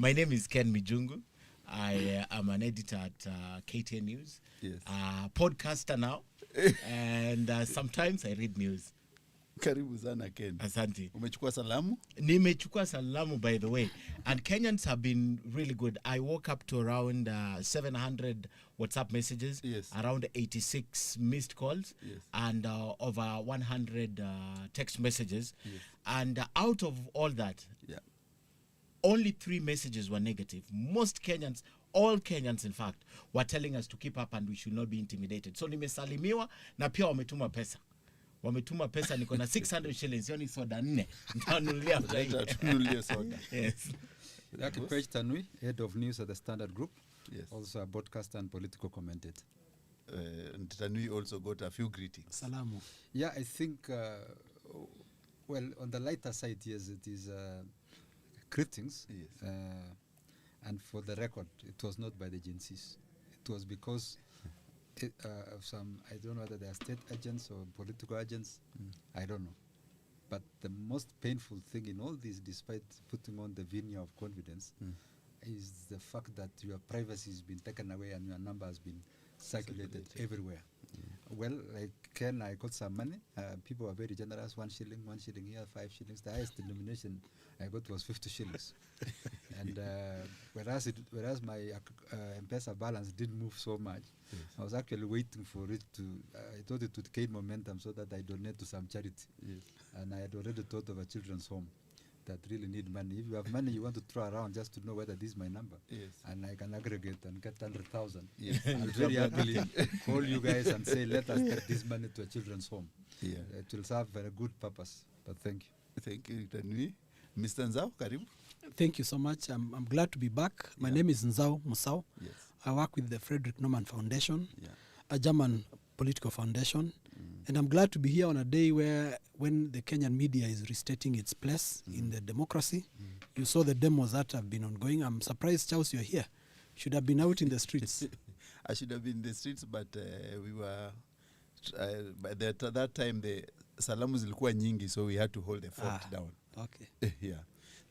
My name is Ken Mijungu. I am an editor at KTN News. Yes. Podcaster now. And sometimes I read news. Karibu sana Ken. Asante. Umechukua salamu? Nimechukua salamu, by the way. And Kenyans have been really good. I woke up to around 700 WhatsApp messages, Yes. around 86 missed calls, Yes. and over 100 text messages. Yes. And out of all that, Yeah. only 3 messages were negative. Most Kenyans, all Kenyans in fact, were telling us to keep up and we should not be intimidated. So nimesalimiwa na pia wametuma pesa. Wametuma pesa, niko na 600 shillings, yoni soda 4. Nitanunulia Tununulie soda. Yes. Kipkoech Tanui, head of news at the Standard Group. Yes. Also a broadcaster and political commentator. And Tanui also got a few greetings. Salamu. Yeah, I think, well, on the lighter side, yes, it is greetings. Yes. And for the record, it was not by the agencies. It was because of some, I don't know whether they are state agents or political agents, I don't know. But the most painful thing in all this, despite putting on the veneer of confidence, is the fact that your privacy has been taken away and your number has been circulated everywhere. Well, like Ken, I got some money. People were very generous. 1 shilling here, 5 shillings. The highest denomination I got was 50 shillings. And whereas my M-Pesa balance didn't move so much, I was actually waiting for it to, I thought it would gain momentum so that I donate to some charity. Yes. And I had already thought of a children's home that really need money. If you have money you want to throw around just to know whether this is my number. Yes. And I can aggregate and get 100,000. Yes. I'll very happily call you guys and say, let us take this money to a children's home. Yeah. It will serve a good purpose. But thank you. Thank you, Tanui. Mr. Nzau, karibu. Thank you so much. I'm glad to be back. My name is Nzau Musua. Yes. I work with the Frederick Norman Foundation, Yeah. a German political foundation. And I'm glad to be here on a day when the Kenyan media is restating its place in the democracy. You saw the demos that have been ongoing. I'm surprised, Charles, you're here. Should have been out in the streets. I should have been in the streets, but we were, by that time, the salamu zilikuwa nyingi, so we had to hold the fort down. Okay. Yeah.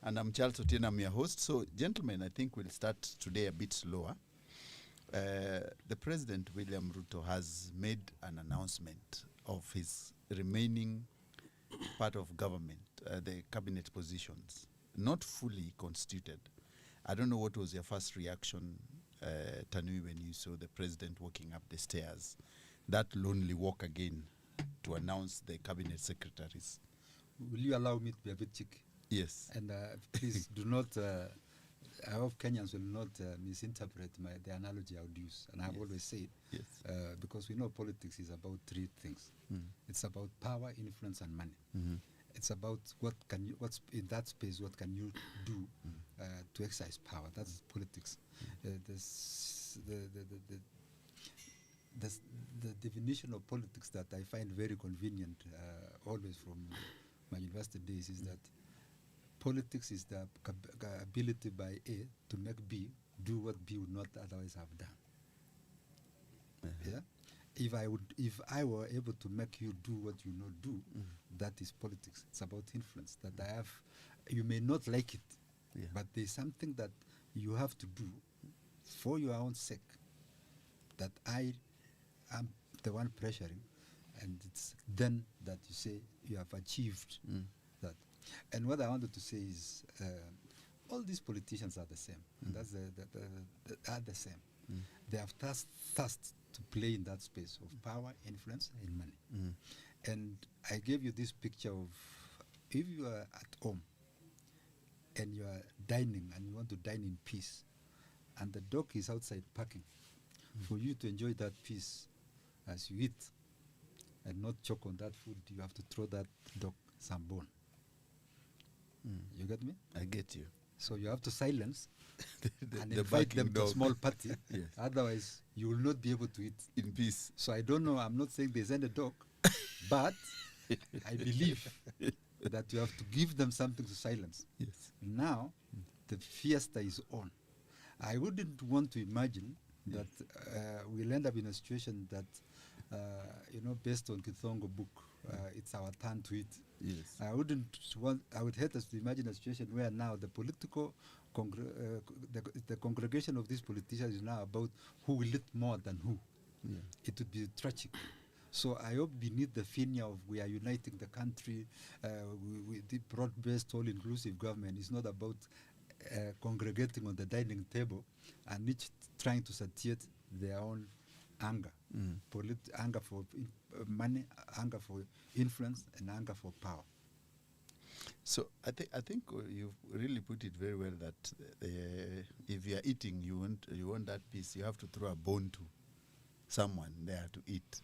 And I'm Charles Otieno, I'm your host. So, gentlemen, I think we'll start today a bit slower. The President, William Ruto, has made an announcement of his remaining part of government, the cabinet positions, not fully constituted. I don't know what was your first reaction, Tanui, when you saw the President walking up the stairs, that lonely walk again to announce the cabinet secretaries. Will you allow me to be a bit cheeky? Yes. And please do not, I hope Kenyans will not misinterpret the analogy I would use. And I've always said, Yes. because we know politics is about 3 things. It's about power, influence, and money. It's about what's in that space, what can you do to exercise power. That's politics. The definition of politics that I find very convenient, always from my university days, is that politics is the ability by A to make B do what B would not otherwise have done. Yeah. If I were able to make you do what you not do, that is politics. It's about influence that I have. You may not like it, but there's something that you have to do for your own sake that I am the one pressuring, and it's then that you say you have achieved that. And what I wanted to say is all these politicians are the same. And that's are the same. They have tasked to play in that space of power, influence, and money. And I gave you this picture of if you are at home and you are dining and you want to dine in peace, and the dog is outside packing, for you to enjoy that peace as you eat and not choke on that food, you have to throw that dog some bone. You get me? I get you. So you have to silence and the invite them to a dog. small party. Yes. Otherwise, you will not be able to eat In peace. So I don't know, I'm not saying there's any dog, but I believe that you have to give them something to silence. Yes. Now, the fiesta is on. I wouldn't want to imagine that we'll end up in a situation that, based on Kithongo book, it's our turn to eat. Yes. I would hate us to imagine a situation where now the political the congregation of these politicians is now about who will eat more than who. It would be tragic. So I hope beneath the figure of we are uniting the country, the broad-based, all-inclusive government is not about congregating on the dining table and each trying to satiate their own anger, anger for money, anger for influence, and anger for power. So I think you've really put it very well that if you are eating, you want that piece, you have to throw a bone to someone there to eat.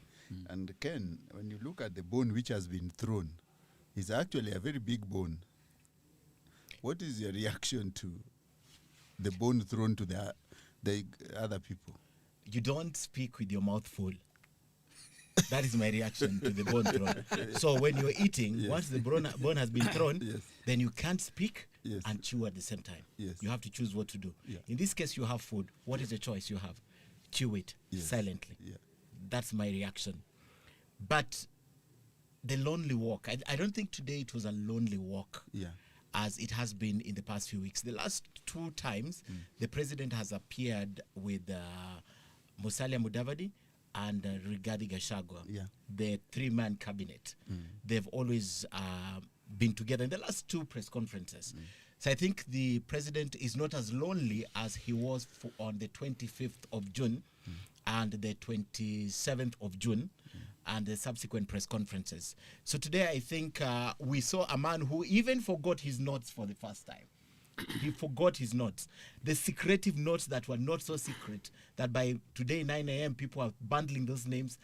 And Ken, when you look at the bone which has been thrown, it's actually a very big bone. What is your reaction to the bone thrown to the other people? You don't speak with your mouth full. That is my reaction to the bone thrown. So when you're eating, once the bone has been thrown, then you can't speak and chew at the same time. You have to choose what to do. In this case, you have food. What is the choice you have? Chew it silently. That's my reaction. But the lonely walk, I don't think today it was a lonely walk as it has been in the past few weeks. The last 2 times, the president has appeared with Musalia Mudavadi and Rigathi Gachagua, the 3-man cabinet. They've always been together in the last 2 press conferences. So I think the president is not as lonely as he was on the 25th of June and the 27th of June and the subsequent press conferences. So today I think we saw a man who even forgot his notes for the first time. He forgot his notes. The secretive notes that were not so secret, that by today 9 a.m. people are bundling those names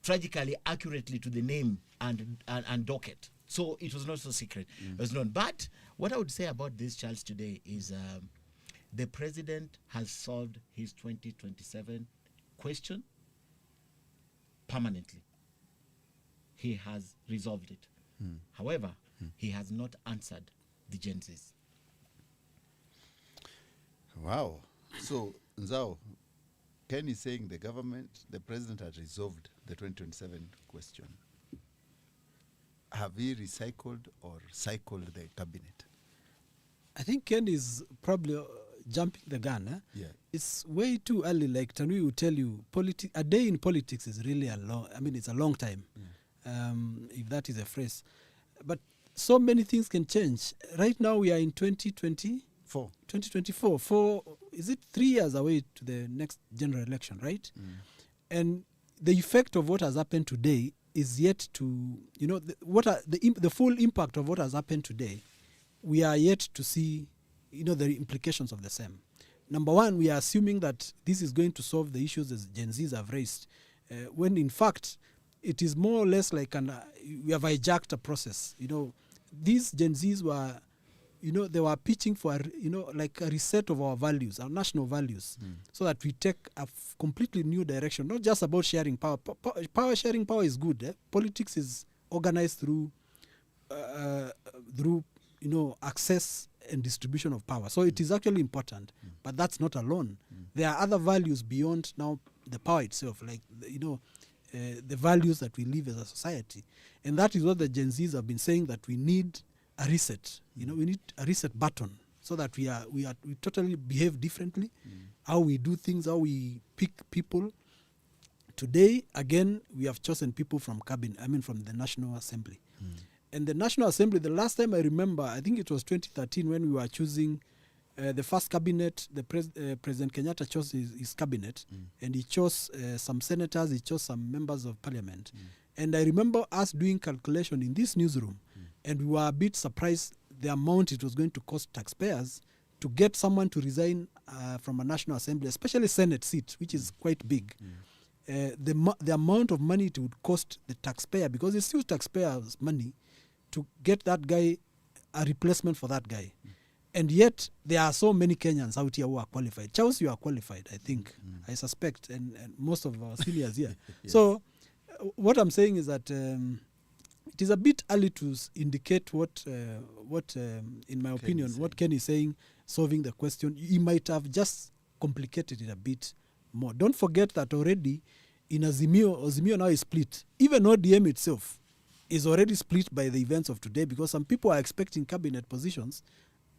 tragically accurately to the name and docket. So it was not so secret. It was known. But what I would say about this, Charles, today is the president has solved his 2027 question permanently. He has resolved it. However, he has not answered the Gen Zs. Wow. So, Nzau, Ken is saying the president has resolved the 2027 question. Have we recycled or cycled the cabinet? I think Ken is probably jumping the gun. It's way too early. Like Tanui will tell you, a day in politics is really it's a long time, if that is a phrase. But so many things can change. Right now we are in 2024. Is it 3 years away to the next general election, right? And the effect of what has happened today is yet to, the full impact of what has happened today, we are yet to see, the implications of the same. Number one, we are assuming that this is going to solve the issues that Gen Zs have raised, when in fact, it is more or less like we have hijacked a process. These Gen Zs were, they were pitching for, like a reset of our values, our national values, so that we take a completely new direction, not just about sharing power. Sharing power is good. Politics is organized through access and distribution of power. So it is actually important, but that's not alone. There are other values beyond now the power itself, like, the values that we live as a society. And that is what the Gen Zs have been saying, that we need a reset. We need a reset button so that we totally behave differently, how we do things, how we pick people. Today, again, we have chosen people from from the National Assembly. And the National Assembly, the last time I remember, I think it was 2013 when we were choosing the first cabinet. President Kenyatta chose his cabinet, and he chose some senators, he chose some members of parliament. And I remember us doing calculation in this newsroom, and we were a bit surprised the amount it was going to cost taxpayers to get someone to resign from a National Assembly, especially Senate seat, which is quite big. The amount of money it would cost the taxpayer, because it's still taxpayers' money, to get that guy a replacement for that guy. And yet, there are so many Kenyans out here who are qualified. Charles, you are qualified, I think, I suspect, and most of our seniors here. So, what I'm saying is that it is a bit early to indicate what in my opinion, what Ken is saying, solving the question. He might have just complicated it a bit more. Don't forget that already in AZIMIO now is split. Even ODM itself is already split by the events of today, because some people are expecting cabinet positions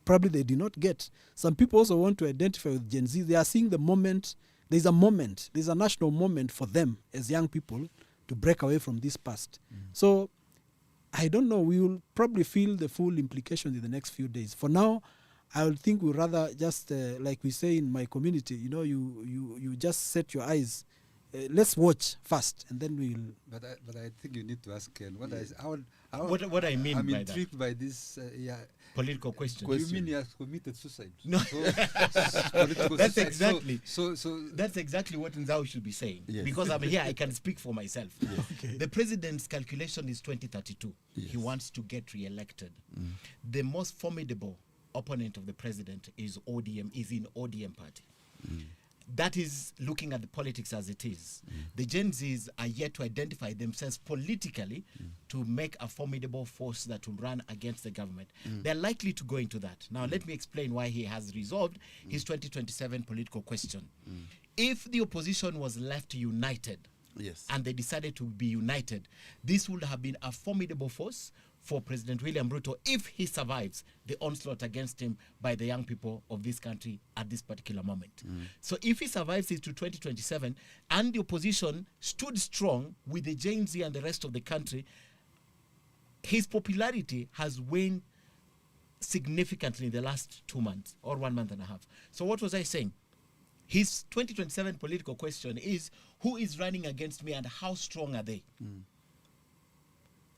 probably they did not get. Some people also want to identify with Gen Z. They are seeing the moment. There's a national moment for them as young people to break away from this past. So I don't know. We will probably feel the full implications in the next few days. For now, I would think we'd rather just, like we say in my community, you just set your eyes. Let's watch first, and then we'll. But I think you need to ask Ken. What I mean I'm by intrigued that by this. political question. You mean he has committed suicide? No. Political That's suicide. exactly. So That's exactly what Nzau should be saying. Yes. Because I'm here, I can speak for myself. Okay. The president's calculation is 2032. Yes. He wants to get re-elected. The most formidable opponent of the president is in ODM party. That is looking at the politics as it is. The Gen Zs are yet to identify themselves politically to make a formidable force that will run against the government. They're likely to go into that. Now, let me explain why he has resolved his 2027 political question. If the opposition was left united, Yes. and they decided to be united, this would have been a formidable force for President William Ruto if he survives the onslaught against him by the young people of this country at this particular moment. So if he survives it to 2027 and the opposition stood strong with the Gen Z and the rest of the country, his popularity has waned significantly in the last 2 months or 1 month and a half. So what was I saying? His 2027 political question is, who is running against me and how strong are they?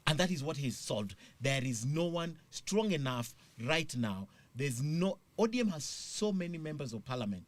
And that is what he's solved. There is no one strong enough right now. ODM has so many members of parliament.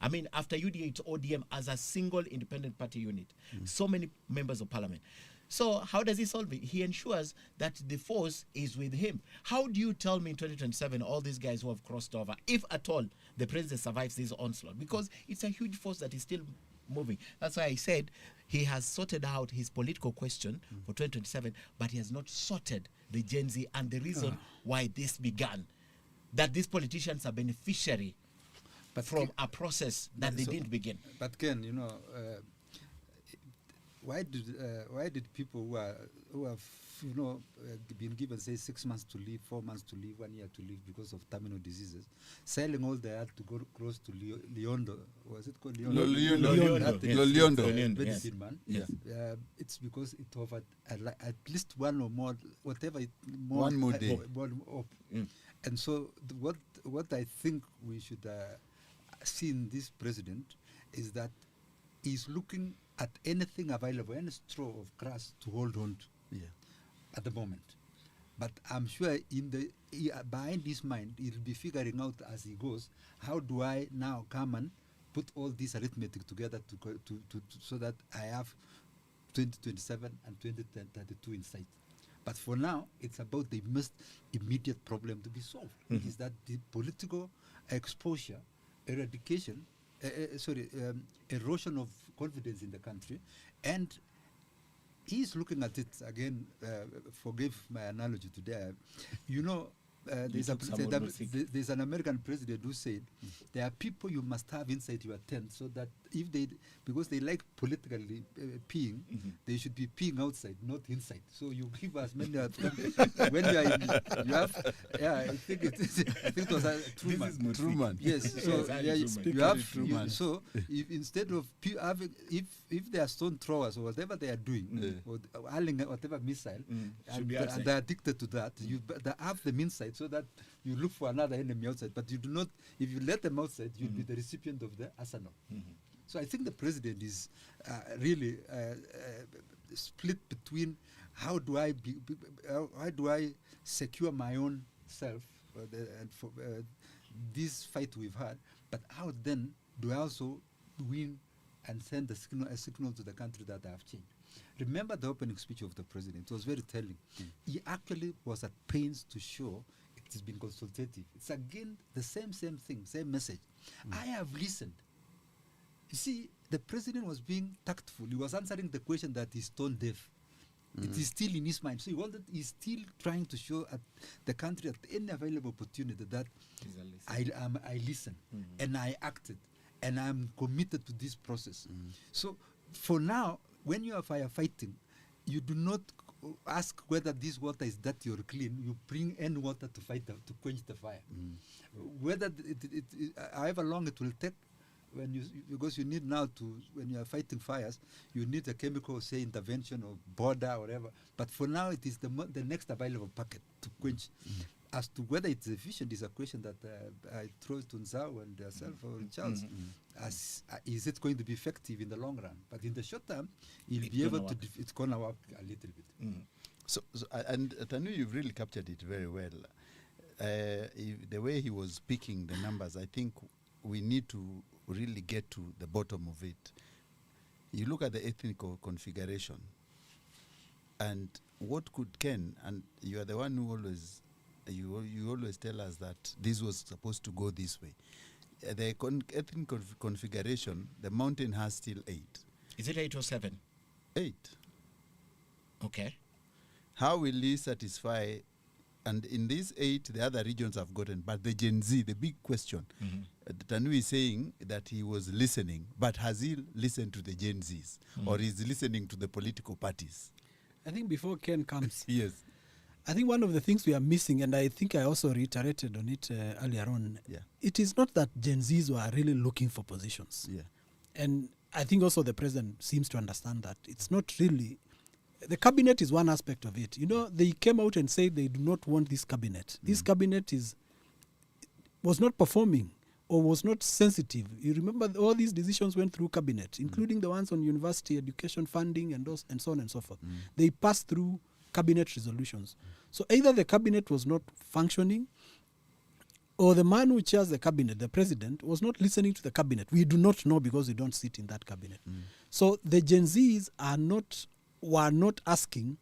I mean, after UDA, it's ODM as a single independent party unit. So many members of parliament. So how does he solve it? He ensures that the force is with him. How do you tell me in 2027 all these guys who have crossed over, if at all the president survives this onslaught? Because it's a huge force that is still moving. That's why I said he has sorted out his political question for 2027, but he has not sorted the Gen Z and the reason why this began. That these politicians are beneficiary from a process that they didn't begin. But Ken, why did people who have been given, say, 6 months to live, 4 months to live, 1 year to live because of terminal diseases, selling all they had to go close to Leondo? Was it called Leondo? Leondo. Medicine man. Yes. It's because it offered at least one or more, whatever. One more day. And so what I think we should see in this president is that he's looking at anything available, any straw of grass to hold on to at the moment. But I'm sure behind his mind, he'll be figuring out as he goes, how do I now come and put all this arithmetic together so that I have 2027 and 2032 in sight. But for now, it's about the most immediate problem to be solved, which is that the political exposure, erosion of confidence in the country, and he's looking at it again. Forgive my analogy today. There's an American president who said there are people you must have inside your tent so that because they like politically peeing, they should be peeing outside, not inside. So you give as many of them when you are in, you have. I think it was a Truman. Yes. So you have. So if instead of if they are stone throwers or whatever they are doing, or hurling whatever missile, and they are addicted to that, they have them inside. So that you look for another enemy outside, but you do not. If you let them outside, you'll be the recipient of the arsenal. So I think the president is really split between how do I secure my own self and for this fight we've had, but how then do I also win and send a signal to the country that I have changed. Remember the opening speech of the president. It was very telling. He actually was at pains to show it has been consultative. It's again the same thing, same message. I have listened. You see, the president was being tactful. He was answering the question that is tone deaf. It is still in his mind. So he's still trying to show at the country at any available opportunity that I listen and I acted and I'm committed to this process. So for now, when you are firefighting, you do not ask whether this water is dirty or clean, you bring any water to fight to quench the fire. Whether however long it will take, because you need now to, when you are fighting fires, you need a chemical, say, intervention or border or whatever. But for now, it is the next available packet to quench. As to whether it's efficient is a question that I throw to Nzau and yourself or Charles. Is it going to be effective in the long run? But in the short term, you'll be able to. It's going to work a little bit. So and Tanui, you've really captured it very well. The way he was picking the numbers, I think we need to really get to the bottom of it. You look at the ethnic configuration, and what could Ken, and you are the one who always, you always tell us that this was supposed to go this way. The ethnic configuration, the mountain has still 8. Is it 8 or 7? 8. Okay. How will he satisfy? And in these 8, the other regions have gotten, but the Gen Z, the big question, Tanui is saying that he was listening, but has he listened to the Gen Zs, or is he listening to the political parties? I think before Ken comes, Yes. I think one of the things we are missing, and I think I also reiterated on it earlier on, it is not that Gen Zs were really looking for positions. Yeah. And I think also the president seems to understand that. It's not really... The cabinet is one aspect of it. You know, they came out and said they do not want this cabinet. This cabinet was not performing or was not sensitive. You remember all these decisions went through cabinet, including the ones on university education funding and so on and so forth. They passed through cabinet resolutions. So either the cabinet was not functioning, or the man who chairs the cabinet, the president, was not listening to the cabinet. We do not know because we don't sit in that cabinet. So the Gen Zs were not asking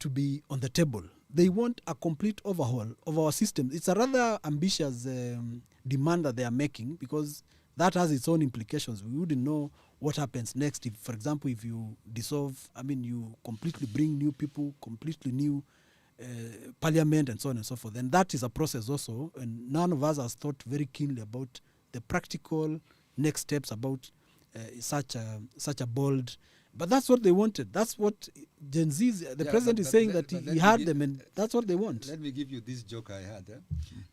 to be on the table. They want a complete overhaul of our system. It's a rather ambitious demand that they are making, because that has its own implications. We wouldn't know what happens next if, for example, if you you completely bring new people, completely new parliament and so on and so forth. And that is a process also, and none of us has thought very keenly about the practical next steps about such a bold. But that's what they wanted. That's what Gen Z's, the president is saying that he had them, and that's what they want. Let me give you this joke I had.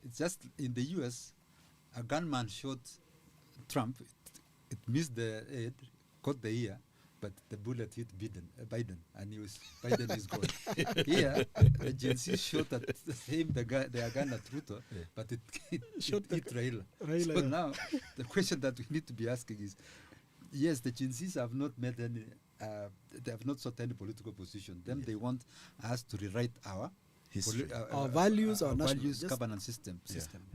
It's just in the US, a gunman shot Trump. It missed the head, caught the ear, but the bullet hit Biden, and Biden is gone. Here, the Gen Z shot at him, the gun at Ruto, but it hit Raila. So now, the question that we need to be asking is, yes, the Gen Zs have not made any, they have not sought any political position. Them, they want us to rewrite our history, our values, our values, governance system.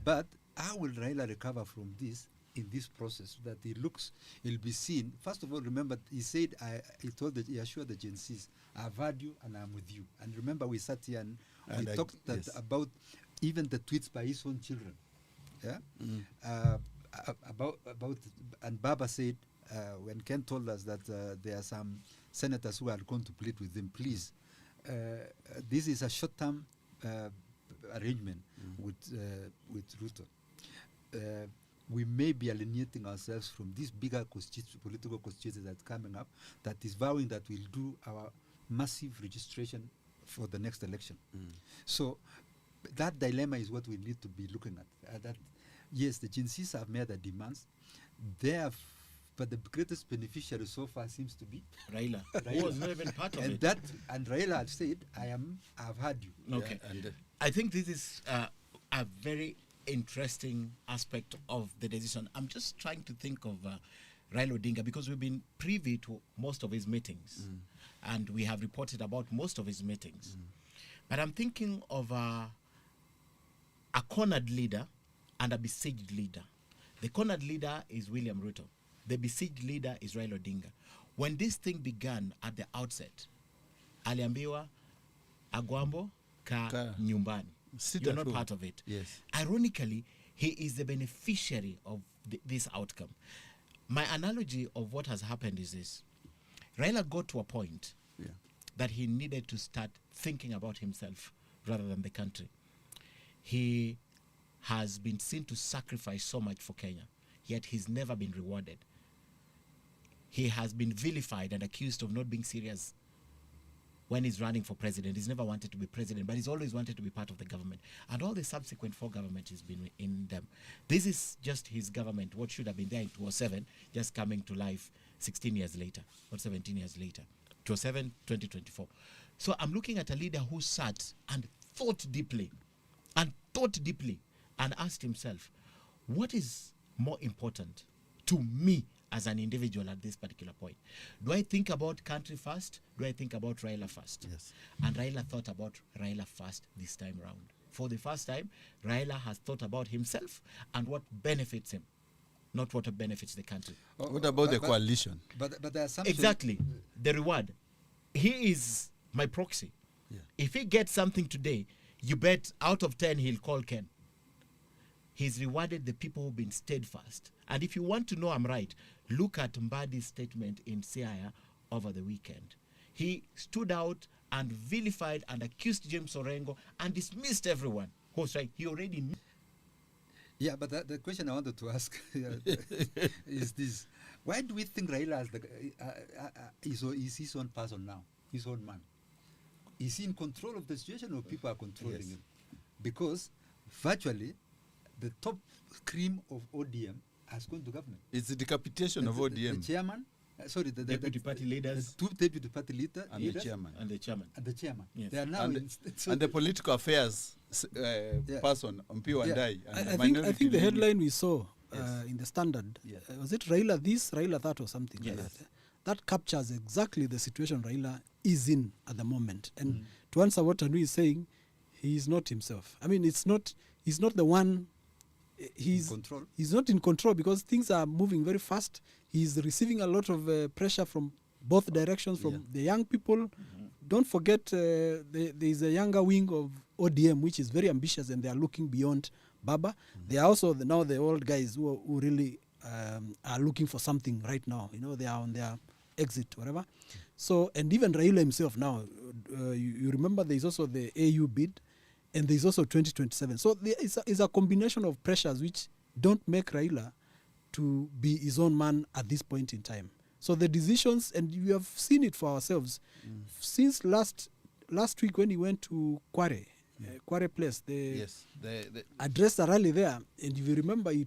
But how will Raila recover from this in this process that he'll be seen? First of all, remember, he said, he assured the Gen Zs, I've heard you and I'm with you. And remember, we sat here and we talked about even the tweets by his own children. About and Baba said, when Ken told us that there are some senators who are going to plead with him, please, this is a short-term arrangement with Ruto. We may be alienating ourselves from this bigger political constituency that's coming up, that is vowing that we'll do our massive registration for the next election. So that dilemma is what we need to be looking at. That yes, the Gen Zs have made their demands. But the greatest beneficiary so far seems to be Raila. Who was not even part of it. And Raila had said, I've heard you. Okay. And I think this is a very interesting aspect of the decision. I'm just trying to think of Raila Odinga, because we've been privy to most of his meetings, and we have reported about most of his meetings. But I'm thinking of a cornered leader and a besieged leader. The cornered leader is William Ruto. The besieged leader is Raila Odinga. When this thing began at the outset, aliambiwa Agwambo ka nyumbani. You're not part of it. Yes. Ironically, he is the beneficiary of this outcome. My analogy of what has happened is this. Raila got to a point that he needed to start thinking about himself rather than the country. He has been seen to sacrifice so much for Kenya, yet he's never been rewarded. He has been vilified and accused of not being serious when he's running for president. He's never wanted to be president, but he's always wanted to be part of the government. And all the subsequent 4 governments he's been in them. This is just his government, what should have been there in 2007, just coming to life 16 years later, or 17 years later. 2007, 2024. So I'm looking at a leader who sat and thought deeply, and asked himself, what is more important to me as an individual at this particular point? Do I think about country first? Do I think about Raila first? Yes. And Raila thought about Raila first this time round. For the first time, Raila has thought about himself and what benefits him, not what benefits the country. What about the coalition? But the assumption... Exactly. The reward. He is my proxy. Yeah. If he gets something today, you bet out of 10 he'll call Ken. He's rewarded the people who've been steadfast. And if you want to know I'm right, look at Mbadi's statement in Siaya over the weekend. He stood out and vilified and accused James Orengo and dismissed everyone who was right. He already knew. Yeah, but the question I wanted to ask is this. Why do we think Raila is his own person now, his own man? Is he in control of the situation or people are controlling Yes. him? Because virtually the top cream of ODM has gone to government. It's the decapitation of The ODM chairman, the Deputy party leaders the 2 deputy party leaders and the chairman. and the chairman. and the chairman. Yes. They are now And, and the political affairs person, Mijungu and Yeah. Nzau, and the I minority think the leader. headline we saw Yes. in the Standard, Yes. was it Raila this, Raila that, or something Yes. like that? That captures exactly the situation Raila is in at the moment. And to answer what Tanui is saying, he is not himself. I mean, he's not the one. He's control. He's not in control because things are moving very fast. He's receiving a lot of pressure from both directions, from the young people. Don't forget, there is a younger wing of ODM which is very ambitious, and they are looking beyond Baba. They are also now the old guys who really are looking for something right now. You know, they are on their exit, whatever. So, and even Raila himself now, you remember there is also the AU bid, and there is also 2027. So there is a combination of pressures which don't make Raila to be his own man at this point in time. So the decisions, and we have seen it for ourselves, since last week when he went to Kware Place, they addressed a rally there, and if you remember, he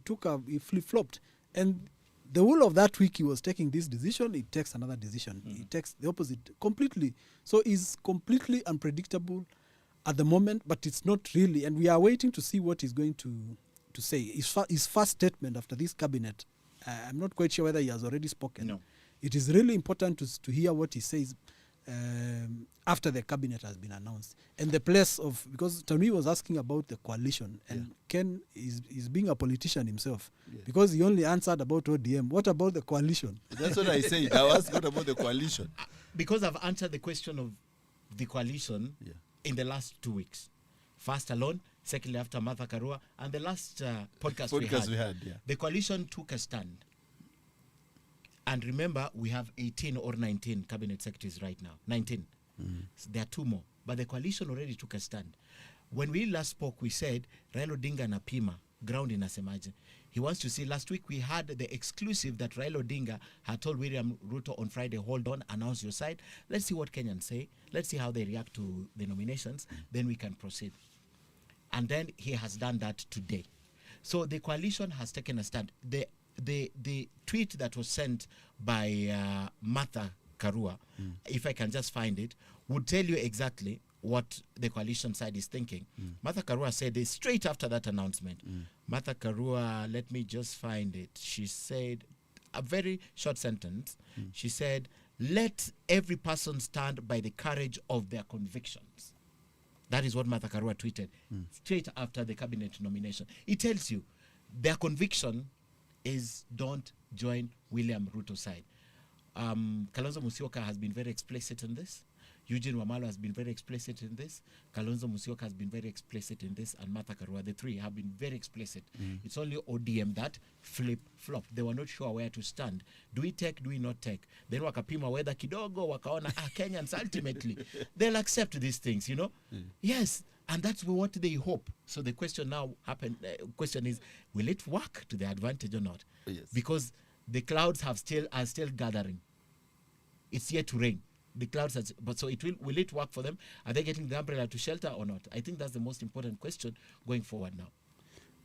flip-flopped. And the whole of that week he was taking this decision, he takes another decision. He takes the opposite completely. So he's completely unpredictable at the moment, but it's not really. And we are waiting to see what he's going to say. His first statement after this cabinet, I'm not quite sure whether he has already spoken. No. It is really important to hear what he says after the cabinet has been announced. And the place of, because Tanui was asking about the coalition, and Ken is being a politician himself, because he only answered about ODM. What about the coalition? That's what I said. I was good about the coalition. Because I've answered the question of the coalition in the last 2 weeks. First alone, secondly after Martha Karua, and the last podcast we had. The coalition took a stand. And remember, we have 18 or 19 cabinet secretaries right now. 19. So there are 2 more. But the coalition already took a stand. When we last spoke, we said, Raila Odinga na Pima, ground in Asemaje. He wants to see, last week we had the exclusive that Raila Odinga had told William Ruto on Friday, hold on, announce your side. Let's see what Kenyans say. Let's see how they react to the nominations. Then we can proceed. And then he has done that today. So the coalition has taken a stand. The tweet that was sent by Martha Karua, if I can just find it, would tell you exactly what the coalition side is thinking. Martha Karua said this straight after that announcement. Martha Karua, let me just find it. She said a very short sentence. She said, let every person stand by the courage of their convictions. That is what Martha Karua tweeted straight after the cabinet nomination. It tells you their conviction is don't join William Ruto's side. Kalonzo Musyoka has been very explicit in this. Eugene Wamalwa has been very explicit in this. Kalonzo Musyoka has been very explicit in this. And Martha Karua, the 3 have been very explicit. It's only ODM that flip-flopped. They were not sure where to stand. Do we take, do we not take? Then wakapima weather kidogo, wakaona, Kenyans ultimately, they'll accept these things, you know? Yes. And that's what they hope. So the question now question is, will it work to their advantage or not? Yes. Because the clouds are still gathering. It's yet to rain. the clouds. But so will it work for them? Are they getting the umbrella to shelter or not? I think that's the most important question going forward now.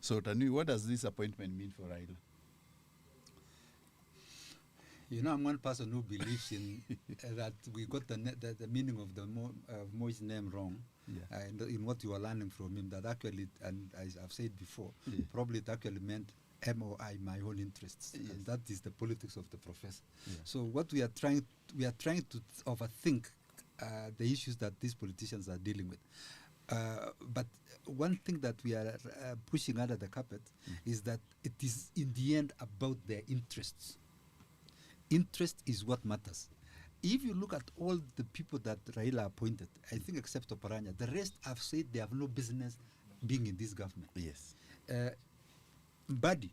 So, Tanui, what does this appointment mean for Raila? You know, I'm one person who believes in that we got the meaning of the Moi's name wrong. Yeah. In what you are learning from him, that actually, and as I've said before, probably it actually meant MOI, my own interests. Yes. And that is the politics of the professor. Yeah. So what we are trying to overthink the issues that these politicians are dealing with. But one thing that we are pushing under the carpet is that it is in the end about their interests. Interest is what matters. If you look at all the people that Raila appointed, I think except Oparanya, the rest have said they have no business being in this government. Yes. Mbadi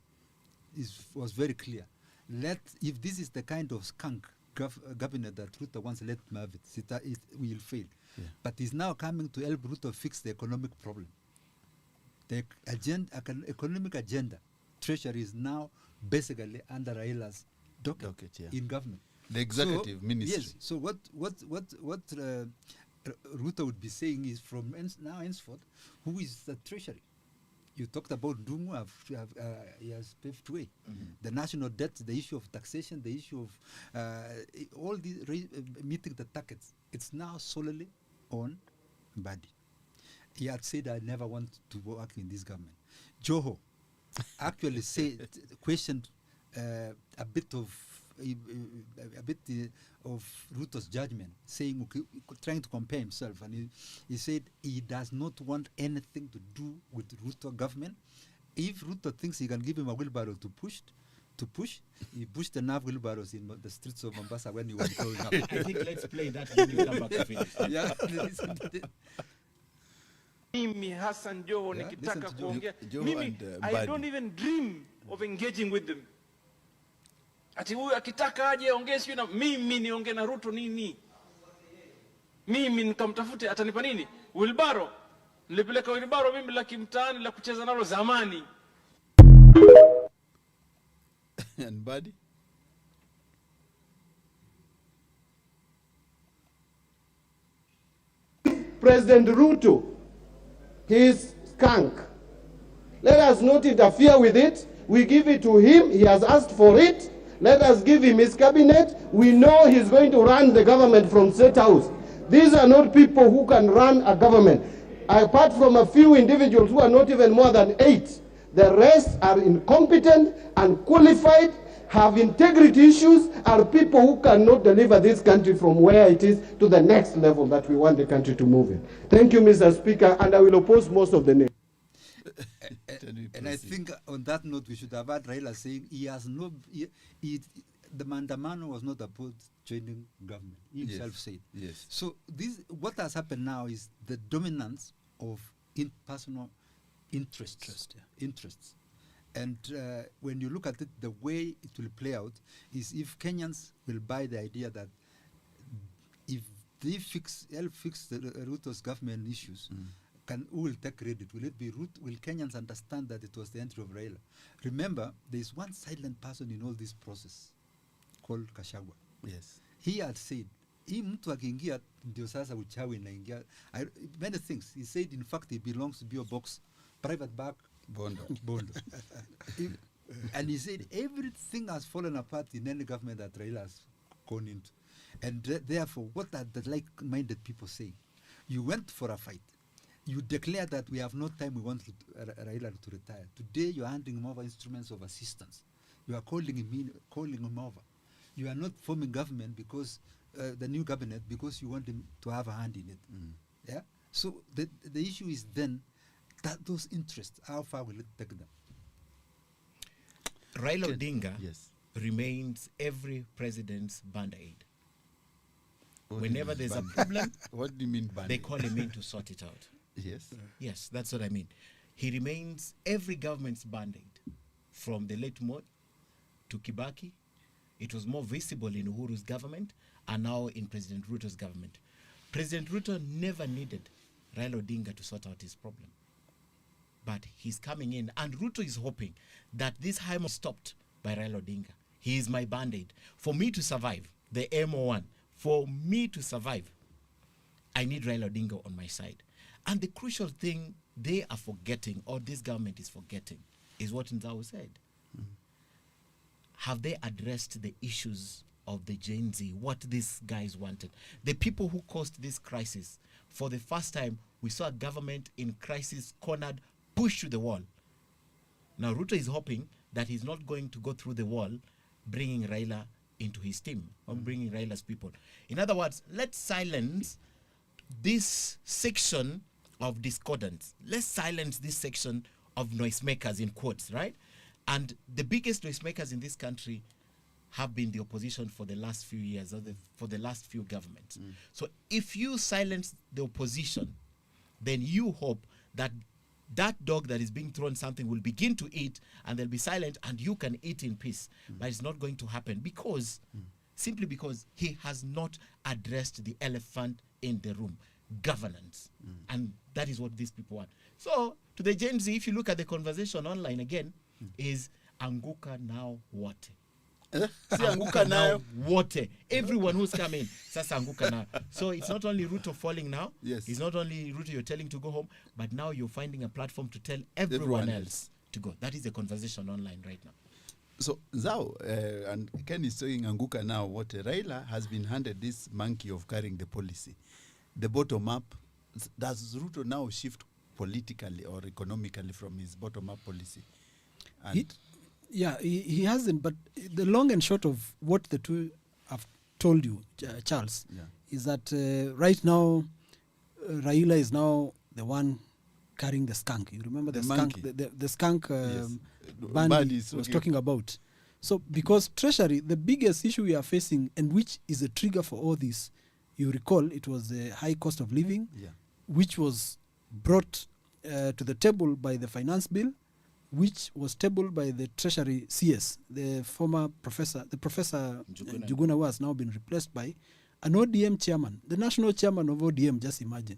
was very clear. If this is the kind of skunk cabinet that Ruto wants, let him have it will fail. Yeah. But he's now coming to help Ruto fix the economic problem. The economic agenda, Treasury is now basically under Raila's docket in government. The executive ministry. Yes. So what Ruto would be saying is from now henceforth, who is the Treasury? You talked about Dungu, he has paved way. The national debt, the issue of taxation, the issue of all these meeting the targets. It's now solely on Mbadi. He had said, I never want to work in this government. Joho actually questioned a bit of Ruto's judgment, saying, trying to compare himself, and he said he does not want anything to do with Ruto government. If Ruto thinks he can give him a wheelbarrow to push, he pushed enough wheelbarrows in the streets of Mombasa when he was growing up. I think let's play that when you come back to finish. Yeah. Mimi Hassan Joho Yeah, nikitaka listen to Joho. kuongea. Joho Mimi and, I Mbadi. don't even dream of engaging with them. Ati huyu akitaka aje ongee sio na mimi niongee na Ruto nini? Mimi nikamtafute atanipa nini? Wilbaro. Nilipeleka Wilbaro mimi la kimtaani la kucheza nalo zamani. And Mbadi? President Ruto, his skunk. Let us not interfere with it. We give it to him. He has asked for it. Let us give him his cabinet. We know he's going to run the government from State House. These are not people who can run a government. Apart from a few individuals who are not even more than 8, the rest are incompetent, unqualified, have integrity issues, are people who cannot deliver this country from where it is to the next level that we want the country to move in. Thank you, Mr. Speaker, and I will oppose most of the names. And I think on that note, we should have had Raila saying he has no, the Mandamano was not opposed joining government. He himself said. Yes. So what has happened now is the dominance of personal interests. And when you look at it, the way it will play out is if Kenyans will buy the idea that if they help fix the Ruto's government issues, who will take credit? Will it be Ruto? Will Kenyans understand that it was the entry of Raila? Remember, there is one silent person in all this process called Kashagwa. Yes. He had said, hii mtu akiingia ndio sasa uchawi inaingia. Many things. He said, in fact, he belongs to be a box, private bank, Bondo. And he said, everything has fallen apart in any government that Raila has gone into. And therefore, what are the like-minded people saying? You went for a fight. You declare that we have no time, we want Raila to retire. Today, you are handing him over instruments of assistance. You are calling him over. You are not forming government because the new cabinet because you want him to have a hand in it. Yeah. So the issue is then that those interests, how far will it take them? Raila Odinga Yes. remains every president's band-aid. What do you Whenever mean there's a band-aid? problem, What do you mean they call him in to sort it out. Yes. Yes, that's what I mean. He remains every government's band-aid. From the late Moi to Kibaki, it was more visible in Uhuru's government and now in President Ruto's government. President Ruto never needed Raila Odinga to sort out his problem. But he's coming in, and Ruto is hoping that this hymo stopped by Raila Odinga. He is my band-aid. For me to survive, the MO1, For me to survive, I need Raila Odinga on my side. And the crucial thing they are forgetting, or this government is forgetting, is what Nzau said. Have they addressed the issues of the Gen Z, what these guys wanted? The people who caused this crisis, for the first time, we saw a government in crisis, cornered, pushed to the wall. Now, Ruto is hoping that he's not going to go through the wall, bringing Raila into his team, or bringing Raila's people. In other words, let's silence this section of discordance. Let's silence this section of noisemakers, in quotes, right? And the biggest noisemakers in this country have been the opposition for the last few years, or for the last few governments. So if you silence the opposition, then you hope that that dog that is being thrown something will begin to eat, and they'll be silent, and you can eat in peace. But it's not going to happen because, simply because he has not addressed the elephant in the room, governance. And that is what these people want. So to the Gen Z, if you look at the conversation online again, is anguka now what? Anguka now what? Everyone who's coming, sasa anguka now. So it's not only Ruto falling now. Yes. It's not only Ruto you're telling to go home, but now you're finding a platform to tell everyone else to go. That is the conversation online right now. So Nzau, and Ken is saying anguka now what? Raila has been handed this monkey of carrying the policy, the bottom up. Does Ruto now shift politically or economically from his bottom up policy? And he hasn't, but the long and short of what the two have told you, Charles, is that right now, Raila is now the one carrying the skunk. You remember the skunk, the skunk Bandi was talking about. So because Treasury, the biggest issue we are facing, and which is a trigger for all this, you recall, it was the high cost of living, which was brought to the table by the finance bill, which was tabled by the Treasury CS, the former professor, the Professor Njuguna, who has now been replaced by an ODM chairman, the national chairman of ODM, just imagine.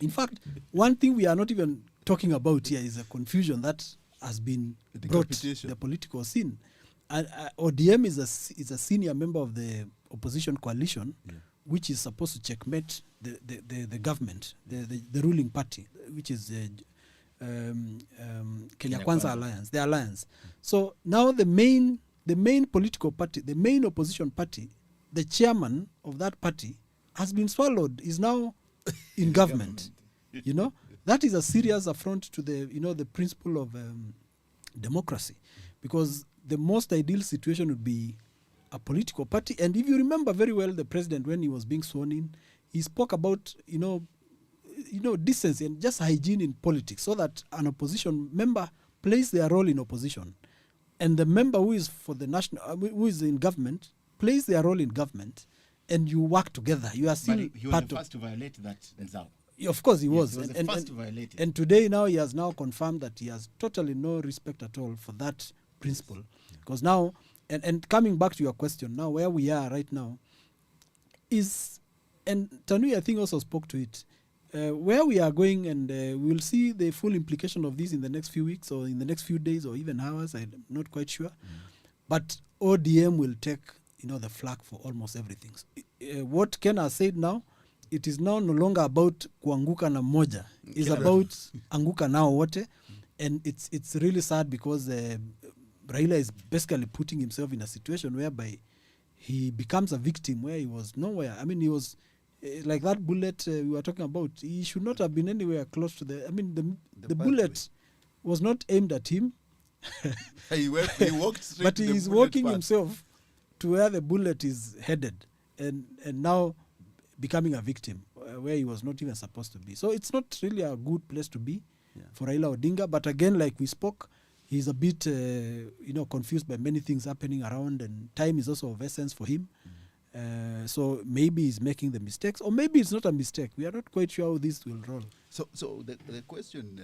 In fact, one thing we are not even talking about here is a confusion that has been brought the political scene. ODM is a senior member of the opposition coalition, which is supposed to checkmate the government, the ruling party, which is the Kenya Kwanza Alliance, the alliance. So now the main political party, the main opposition party, the chairman of that party has been swallowed, is now in government. You know, that is a serious affront to the principle of democracy, because the most ideal situation would be a political party. And if you remember very well, the president, when he was being sworn in, he spoke about decency and just hygiene in politics, so that an opposition member plays their role in opposition, and the member who is for the national, who is in government, plays their role in government, and you work together. You are still he was the first to violate that, Nzau. Of course, he was. He was the first to violate it. And today, now he has now confirmed that he has totally no respect at all for that principle, because now, and coming back to your question, now where we are right now is, and Tanui I think also spoke to it. Where we are going, and we'll see the full implication of this in the next few weeks or in the next few days or even hours, I'm not quite sure. But ODM will take the flak for almost everything. What Ken has said now, it is now no longer about kuanguka na moja. It's about anguka nao wote. And it's really sad because Raila is basically putting himself in a situation whereby he becomes a victim where he was nowhere. I mean, he was... like that bullet we were talking about, he should not have been anywhere close to the bullet was not aimed at him. he walked straight but to he is walking himself to where the bullet is headed, and now becoming a victim where he was not even supposed to be. So it's not really a good place to be for Raila Odinga. But again, like we spoke, he's a bit confused by many things happening around, and time is also of essence for him. So maybe he's making the mistakes, or maybe it's not a mistake. We are not quite sure how this will roll. So the question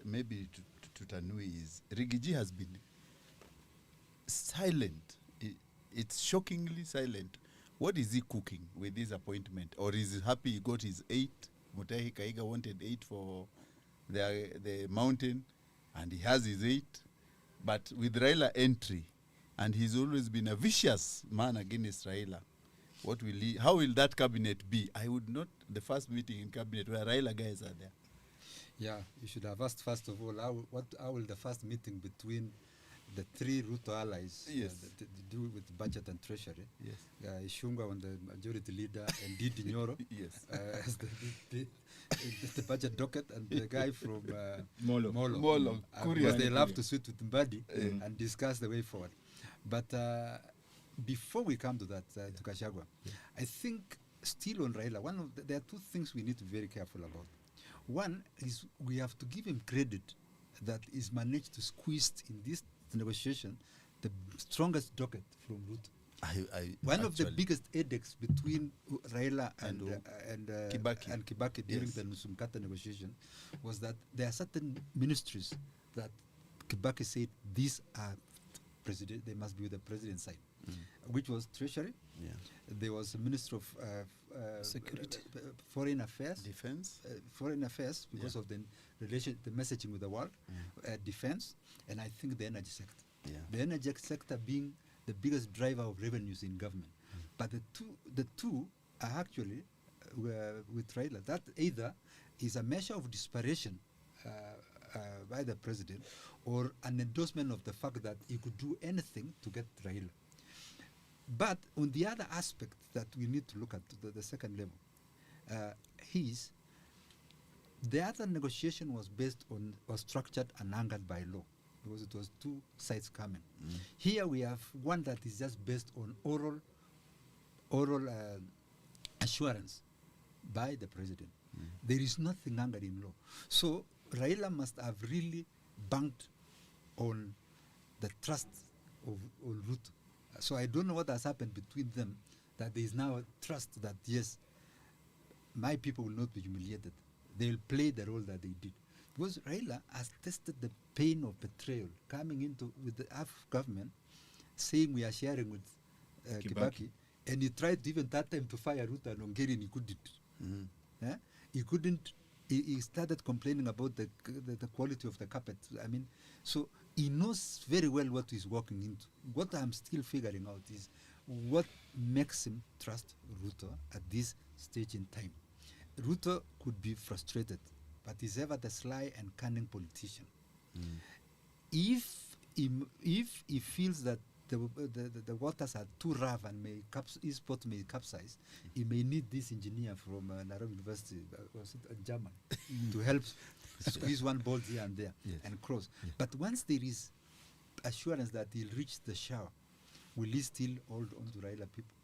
maybe to Tanui is, Rigiji has been silent. It's shockingly silent. What is he cooking with this appointment? Or is he happy he got his 8? Mutahi Kaiga wanted 8 for the mountain, and he has his 8. But with Raila entry, and he's always been a vicious man against Raila, What will he? How will that cabinet be? I would not. The first meeting in cabinet where Raila guys are there. Yeah, you should have asked first of all how will the first meeting between the three Ruto allies Yes. do with budget and treasury? Yes. Ishunga on the majority leader and Didi Nyoro Yes. as the budget docket, and the guy from Molo. Molo, because they Kuria. love to sit with Mbadi and discuss the way forward. But before we come to that, to Gachagua, I think still on Raila, there are two things we need to be very careful about. One is we have to give him credit that he's managed to squeeze in this negotiation the strongest docket from Ruto. One of the biggest headaches between Raila and Kibaki during the Nusumkata negotiation was that there are certain ministries that Kibaki said these are president, they must be with the president's side, which was Treasury. Yeah. There was a Minister of Security. Foreign Affairs, Defense. Foreign Affairs because of the relation, the messaging with the world, Defense, and I think the energy sector. Yeah. The energy sector being the biggest driver of revenues in government. But the two are actually with Raila. That either is a measure of desperation by the president or an endorsement of the fact that he could do anything to get Raila. But on the other aspect that we need to look at, the second level, the other negotiation was based on, was structured and anchored by law, because it was two sides coming. Here we have one that is just based on oral assurance by the president. There is nothing anchored in law. So Raila must have really banked on the trust of Ruto. So I don't know what has happened between them, that there is now a trust that, yes, my people will not be humiliated. They will play the role that they did. Because Raila has tested the pain of betrayal, coming into with the government, saying we are sharing with Kibaki, and he tried even that time to fire Ruto and Hungarian, he couldn't. He couldn't. He started complaining about the quality of the carpet. I mean, so he knows very well what he's walking into. What I'm still figuring out is what makes him trust Ruto at this stage in time. Ruto could be frustrated, but he's ever the sly and cunning politician. If he feels that the waters are too rough and his boat may capsize, he may need this engineer from Nairobi University, German, to help squeeze one bolt here and there and cross. But once there is assurance that he'll reach the shore, will he still hold on to Raila people?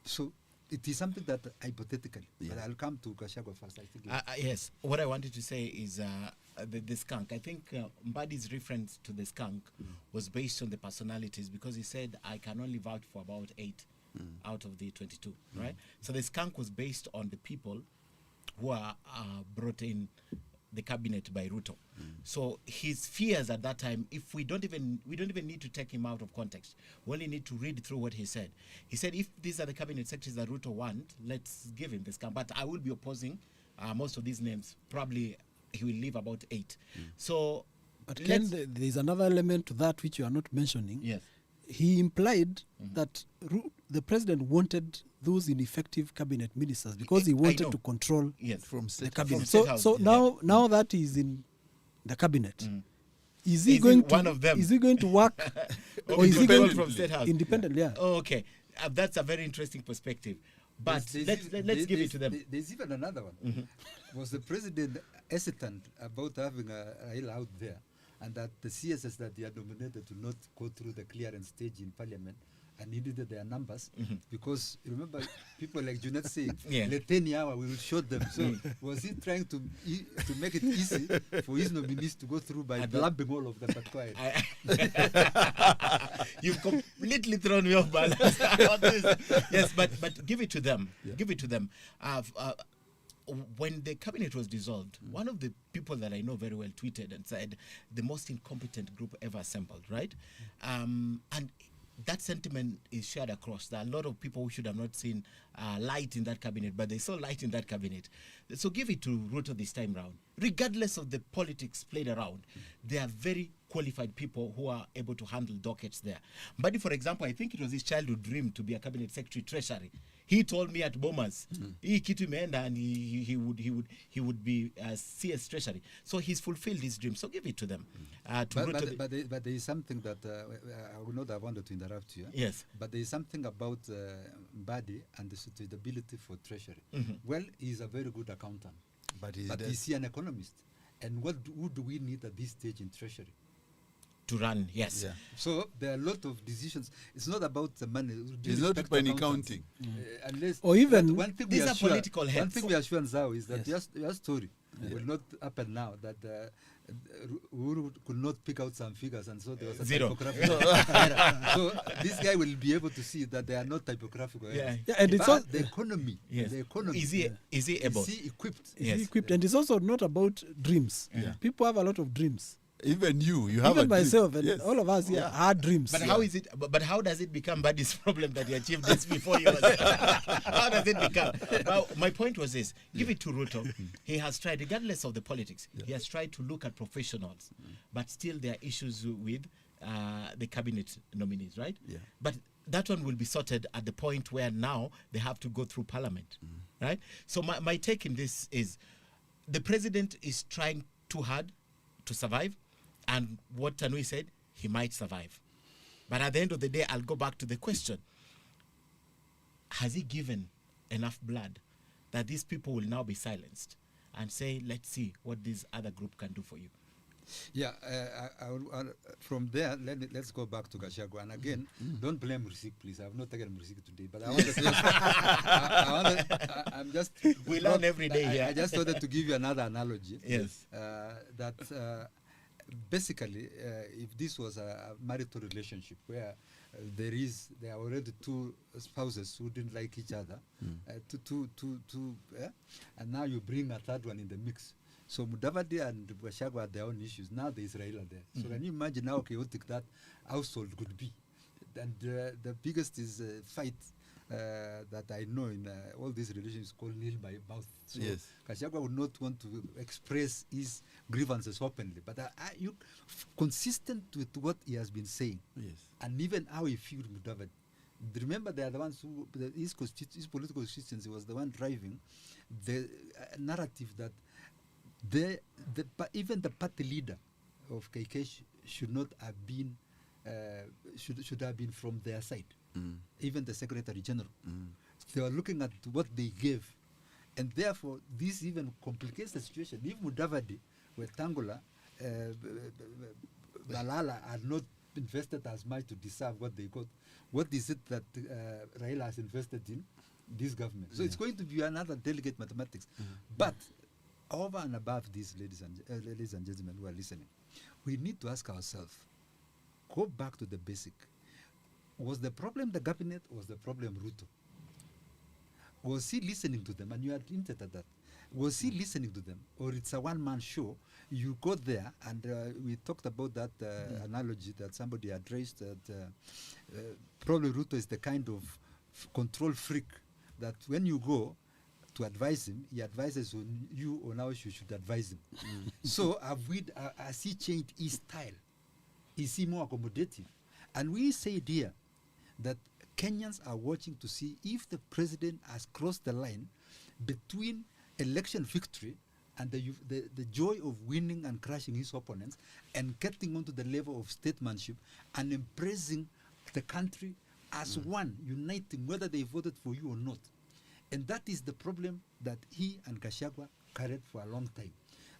So it is something that hypothetically, but I'll come to Gachagua first. I think. Yes, what I wanted to say is the skunk. I think Mbadi's reference to the skunk was based on the personalities, because he said, I can only vouch for about 8 out of the 22, right? So the skunk was based on the people who are brought in the cabinet by Ruto. So his fears at that time, if we don't even need to take him out of context, we only need to read through what he said. He said, if these are the cabinet secretaries that Ruto want, let's give him this. But I will be opposing most of these names. Probably he will leave about 8. So, but Ken, there's another element to that which you are not mentioning. Yes. He implied that the president wanted those ineffective cabinet ministers because he wanted to control from the cabinet. From So now that he's in the cabinet, is he going to one of them? Is he going to work or is he going from State House? Independently? Yeah. Oh, okay, that's a very interesting perspective. But let's give it to them. There's even another one. Was the president hesitant about having Raila out there, and that the CSS that they had nominated to not go through the clearance stage in parliament, and he needed their numbers, because remember people like Junet say, let 10 hours we will show them. So was he trying to make it easy for his nominees to go through by blabbing all of them? But quiet. You've completely thrown me off balance. Yes, but give it to them. Give it to them. When the cabinet was dissolved, one of the people that I know very well tweeted and said, the most incompetent group ever assembled, right? And that sentiment is shared across. There are a lot of people who should have not seen light in that cabinet, but they saw light in that cabinet. So give it to Ruto this time round. Regardless of the politics played around, they are very qualified people who are able to handle dockets there. Mbadi, for example, I think it was his childhood dream to be a cabinet secretary treasury. He told me at Bomas, hii kitu imeenda, and he would be CS treasury. So he's fulfilled his dream. So give it to them. But there is something that I would not have wanted to interrupt you. Yes. But there is something about Mbadi and the suitability for treasury. Well, he's a very good accountant, but is he an economist? And who do we need at this stage in treasury? To run, yes. Yeah. So there are a lot of decisions. It's not about the money. It's not about accounting. Unless or even one thing these we are are sure, political heads. One thing we are sure now is that Yes. your story will not happen now. That Uhuru could not pick out some figures, and so there was a Zero. typographical error. So this guy will be able to see that they are not typographical errors. Yeah, and it's But the economy. Yes. The economy. Is he able? Is he equipped? is Yes. equipped, and it's also not about dreams. People have a lot of dreams. Even you have Even a dream. myself and Yes. all of us here had dreams. But how is it? But how does it become Buddy's problem that he achieved this before yours? How does it become? Well, my point was this: give it to Ruto. He has tried, regardless of the politics, he has tried to look at professionals, but still there are issues with the cabinet nominees, right? Yeah. But that one will be sorted at the point where now they have to go through Parliament, right? So my take in this is, the president is trying too hard to survive. And what Tanui said, he might survive. But at the end of the day, I'll go back to the question. Has he given enough blood that these people will now be silenced and say, let's see what this other group can do for you? Yeah, from there, let's go back to Gachagua. And again, don't blame Mursik, please. I have not taken Mursik today, but I wanted to I'm just... We learn every day here. I just wanted to give you another analogy. Yes. That basically, if this was a marital relationship where there are already two spouses who didn't like each other, and now you bring a third one in the mix. So Mudavadi and Gachagua had their own issues. Now there is Raila there. So can you imagine how chaotic that household could be? And the biggest is fight that I know in all these relations called nil by mouth. So Yes. Gachagua would not want to express his grievances openly, but you consistent with what he has been saying, Yes. and even how he viewed Mudavadi. Remember, they are the ones who his political consistency was the one driving the narrative that even the party leader of Kipkoech should not have been should have been from their side. Even the Secretary General. They were looking at what they gave, and therefore this even complicates the situation. If Mudavadi, Wetangula, Malala had not invested as much to deserve what they got, what is it that Raila has invested in this government? So it's going to be another delicate mathematics. But over and above this, ladies and gentlemen who are listening, we need to ask ourselves, go back to the basic. Was the problem the cabinet, or was the problem Ruto? Was he listening to them? And you had hinted at that. Was he listening to them? Or it's a one-man show? You go there, and we talked about that analogy that somebody had raised, that probably Ruto is the kind of control freak that when you go to advise him, he advises on you on how you should advise him. So has he changed his style? Is he more accommodative? And we say here that Kenyans are watching to see if the president has crossed the line between election victory and the joy of winning and crushing his opponents, and getting onto the level of statesmanship and embracing the country as one, uniting whether they voted for you or not. And that is the problem that he and Gachagua carried for a long time.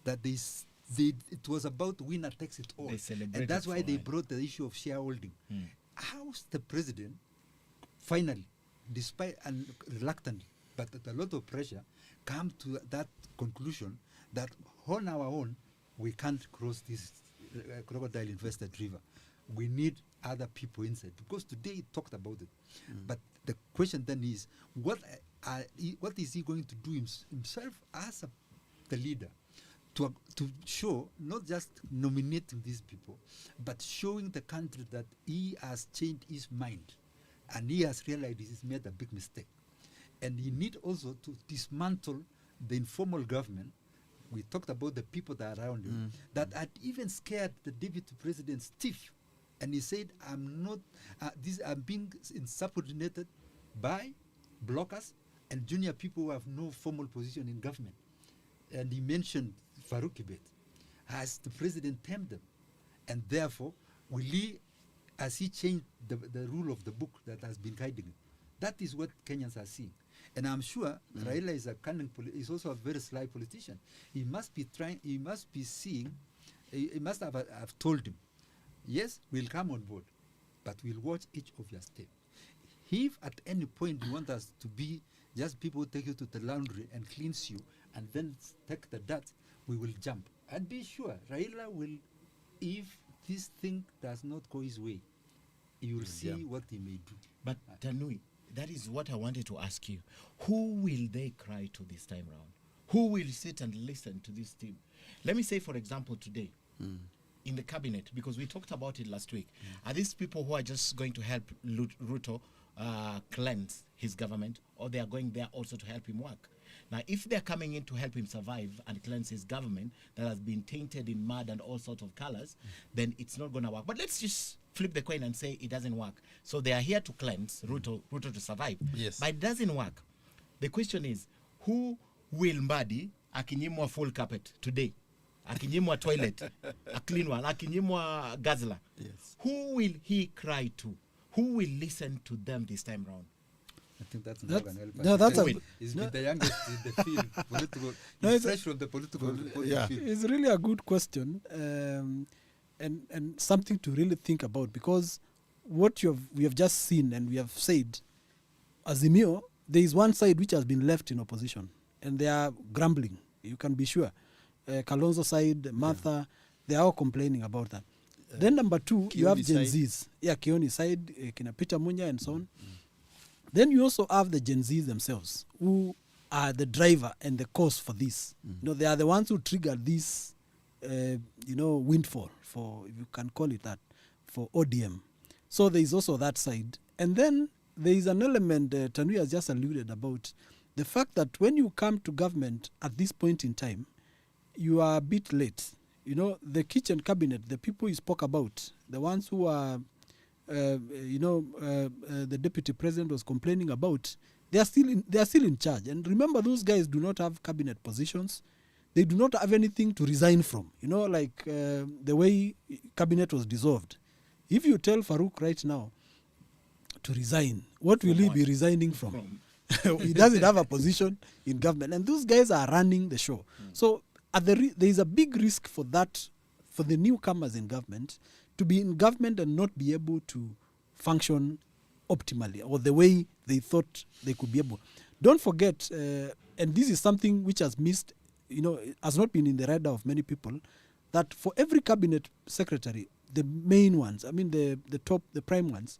That it was about winner takes it all. And that's why they brought the issue of shareholding. How's the president finally, despite and reluctantly, but at a lot of pressure, come to that conclusion that on our own, we can't cross this crocodile infested river. We need other people inside. Because today he talked about it. But the question then is, what is he going to do himself as the leader to show, not just nominating these people, but showing the country that he has changed his mind and he has realized he's made a big mistake. And he need also to dismantle the informal government We talked about the people that are around him that had even scared the deputy president Steve, and he said, "I'm not. I'm being insubordinated by blockers and junior people who have no formal position in government." And he mentioned Farouk Kibet as the president termed them, and therefore will he, as he changed the rule of the book that has been guiding him. That is what Kenyans are seeing. And I'm sure Raila is a cunning, is also a very sly politician. He must be trying, he must be seeing, he must have told him, yes, we'll come on board, but we'll watch each of your steps. If at any point you want us to be just people who take you to the laundry and cleanse you and then take the dirt, we will jump. And be sure, Raila will, if this thing does not go his way, you will see what he may do. But Tanui, that is what I wanted to ask you. Who will they cry to this time round? Who will sit and listen to this team? Let me say, for example, today, in the cabinet, because we talked about it last week, are these people who are just going to help Ruto cleanse his government, or they are going there also to help him work? Now, if they're coming in to help him survive and cleanse his government that has been tainted in mud and all sorts of colors, then it's not going to work. But let's just flip the coin and say it doesn't work. So they are here to cleanse Ruto to survive. Yes. But it doesn't work. The question is, who will Mbadi akinyimwa full carpet today? Akinyimwa toilet, a clean one, akinyimwa gazla. Yes. Who will he cry to? Who will listen to them this time round? I think that's He's been the youngest in the field. Political. He's fresh from the political field. It's really a good question, and something to really think about, because what we have just seen and we have said, AZIMIO, there is one side which has been left in opposition, and they are grumbling. You can be sure. Kalonzo side, Martha, they are all complaining about that. Then number two, you have Gen Zs. Yeah, Kioni side, Kina Peter Munya and so on. Then you also have the Gen Zs themselves, who are the driver and the cause for this. You know, they are the ones who trigger this, windfall, for, if you can call it that, for ODM. So there is also that side. And then there is an element Tanui has just alluded about, the fact that when you come to government at this point in time, you are a bit late. You know, the kitchen cabinet, the people you spoke about, the ones who are, the deputy president was complaining about, they are still in charge. And remember, those guys do not have cabinet positions. They do not have anything to resign from. You know, like the way cabinet was dissolved. If you tell Farouk right now to resign, what will he be resigning from? He doesn't have a position in government. And those guys are running the show. So there is a big risk for that, for the newcomers in government, to be in government and not be able to function optimally or the way they thought they could be able. Don't forget, and this is something which has missed, has not been in the radar of many people, that for every cabinet secretary, the main ones, I mean the top, the prime ones,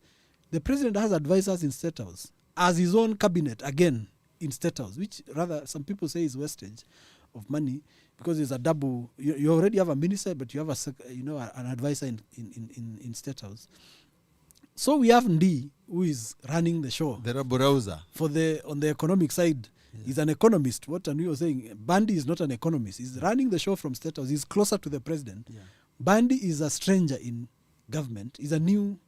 the president has advisors in State House, as his own cabinet, again, in State House, which rather some people say is wastage of money, because it's a double. You already have a minister, but you have an advisor in State House. So we have Ndi, who is running the show. The Raburauza. On the economic side, he's an economist. What Tanui was saying, Bandi is not an economist. He's running the show from State House. He's closer to the president. Yeah. Bandi is a stranger in government. He's a new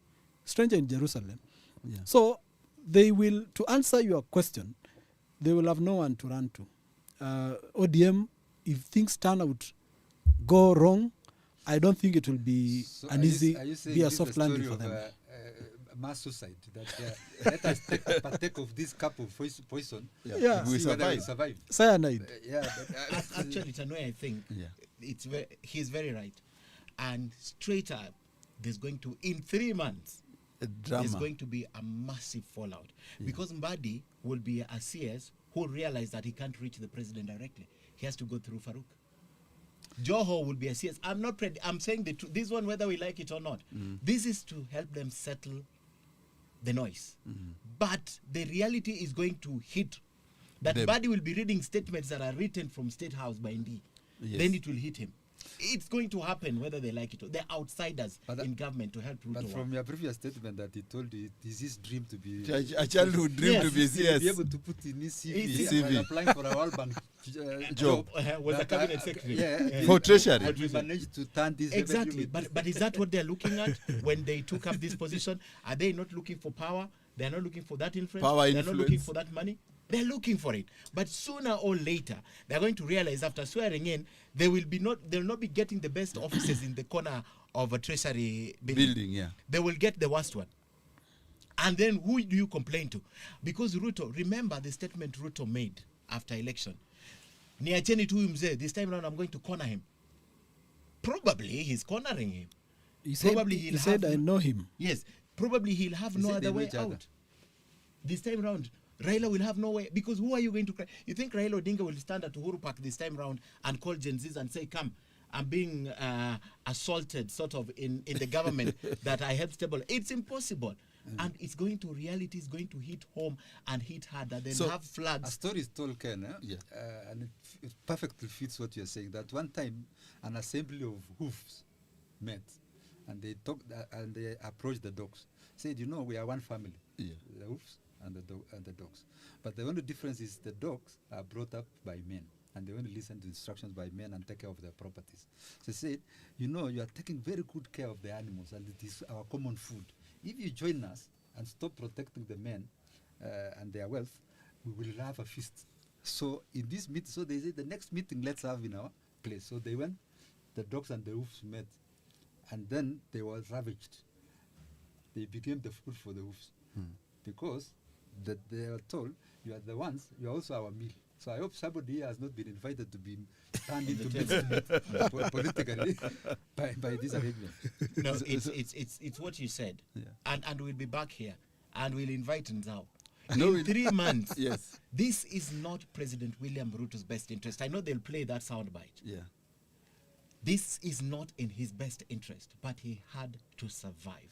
stranger in Jerusalem. Yeah. So they will, to answer your question, they will have no one to run to. ODM, if things turn out go wrong, I don't think it will be be a soft landing for them. Mass suicide. That let us partake of this cup of poison. Yeah. We survive. Cyanide. Actually, Tanui, I think he's very right. And straight up, there's going to, in 3 months, there's going to be a massive fallout. Because Mbadi will be a CS who realize that he can't reach the president directly. He has to go through Farouk. Joho will be a CS. I'm saying the truth. This one, whether we like it or not, this is to help them settle the noise. But the reality is going to hit. That Mbadi will be reading statements that are written from State House by Ndi. Then it will hit him. It's going to happen whether they like it or they're outsiders in government to help Ruto. But from work. your previous statement that he told you, it is his dream to be A childhood dream Yes. to be to be yes. able to put in his His CV, CV. while applying for a World Bank job. Was a that cabinet secretary. Yeah, For treasury. And we managed to turn this Exactly, revenue but is that what they're looking at when they took up this position? Are they not looking for power? They're not looking for that influence. Power They're not looking influence. for that money. They're looking for it. But sooner or later, they're going to realize after swearing in, they'll not be getting the best offices in the corner of a treasury building. Yeah. They will get the worst one. And then who do you complain to? Because Ruto, remember the statement Ruto made after election. Niacheni tu huyu mzee, this time around I'm going to corner him. Probably he's cornering him. He said, Probably he he'll said have- I know him. Yes, probably he'll have He no said other they know way each other. out. This time round, Raila will have no way, because who are you going to cry? You think Raila Odinga will stand at Uhuru Park this time round and call Gen Zs and say, come, I'm being assaulted sort of in the government that I helped stable? It's impossible. And it's going to, reality is going to hit home and hit hard, and then So, have A flags. story is told, Ken, Yeah. and it perfectly fits what you're saying. That one time, an assembly of hoofs met, and they talked and they approached the dogs. Said, we are one family. Yeah. The hoofs and the dogs. But the only difference is the dogs are brought up by men, and they only listen to instructions by men and take care of their properties. So they said, you are taking very good care of the animals, and it is our common food. If you join us and stop protecting the men and their wealth, we will have a feast. So in this meeting, so they said the next meeting let's have in our place. So they went, the dogs and the wolves met, and then they were ravaged. They became the food for the wolves because they were told, you are the ones, you are also our meal. So I hope somebody here has not been invited to be turned into meat politically by this arrangement. No, it's what you said. Yeah. And we'll be back here, and we'll invite Nzau. No, In 3 months, Yes. this is not President William Ruto's best interest. I know they'll play that soundbite. Yeah. This is not in his best interest, but he had to survive.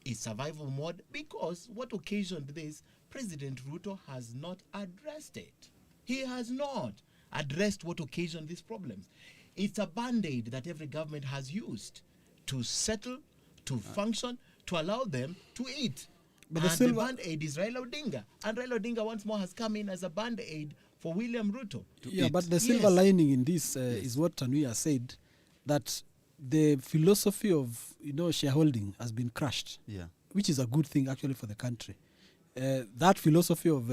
It's survival mode because what occasioned this, President Ruto has not addressed it. He has not addressed what occasioned these problems. It's a band-aid that every government has used to settle, to function, to allow them to eat. But And the the silver- band-aid is Raila Odinga. And Raila Odinga once more has come in as a band-aid for William Ruto. Yeah, eat. but the silver Yes. lining in this is what Tanui has said, that the philosophy of shareholding has been crushed, Yeah. which is a good thing actually for the country. That philosophy of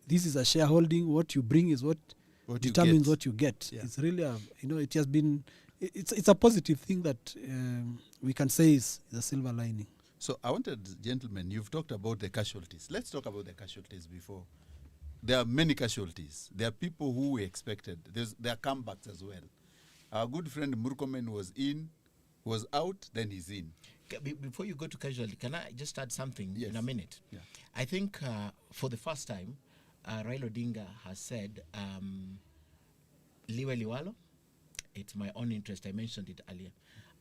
this is a shareholding, what you bring is what What you determines get. what you get. Yeah. It's really it has been it's a positive thing that we can say is a silver lining. So I wanted, gentlemen, you've talked about the casualties. Let's talk about the casualties before. There are many casualties. There are people who we expected. There are comebacks as well. Our good friend Murkomen was out, then he's in. Before you go to casualty, can I just add something Yes. in a minute? Yeah. I think for the first time, Raila Odinga has said, Liwe Liwalo, it's my own interest, I mentioned it earlier,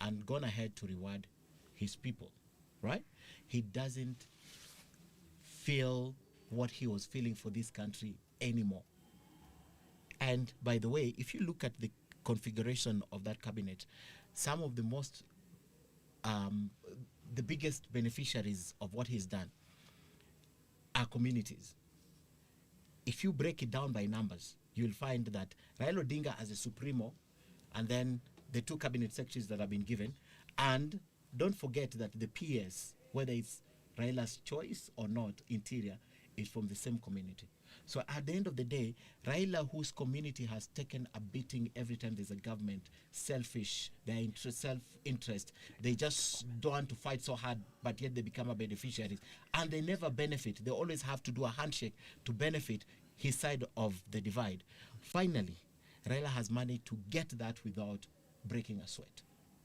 and gone ahead to reward his people, right? He doesn't feel what he was feeling for this country anymore. And by the way, if you look at the configuration of that cabinet, some of the most the biggest beneficiaries of what he's done are communities. If you break it down by numbers, you'll find that Raila Odinga as a supremo, and then the 2 cabinet secretaries that have been given, and don't forget that the PS, whether it's Raila's choice or not, interior, is from the same community. So at the end of the day, Raila, whose community has taken a beating every time there's a government, selfish, their self-interest, they just don't want to fight so hard, but yet they become a beneficiaries. And they never benefit. They always have to do a handshake to benefit his side of the divide. Finally, Raila has managed to get that without breaking a sweat,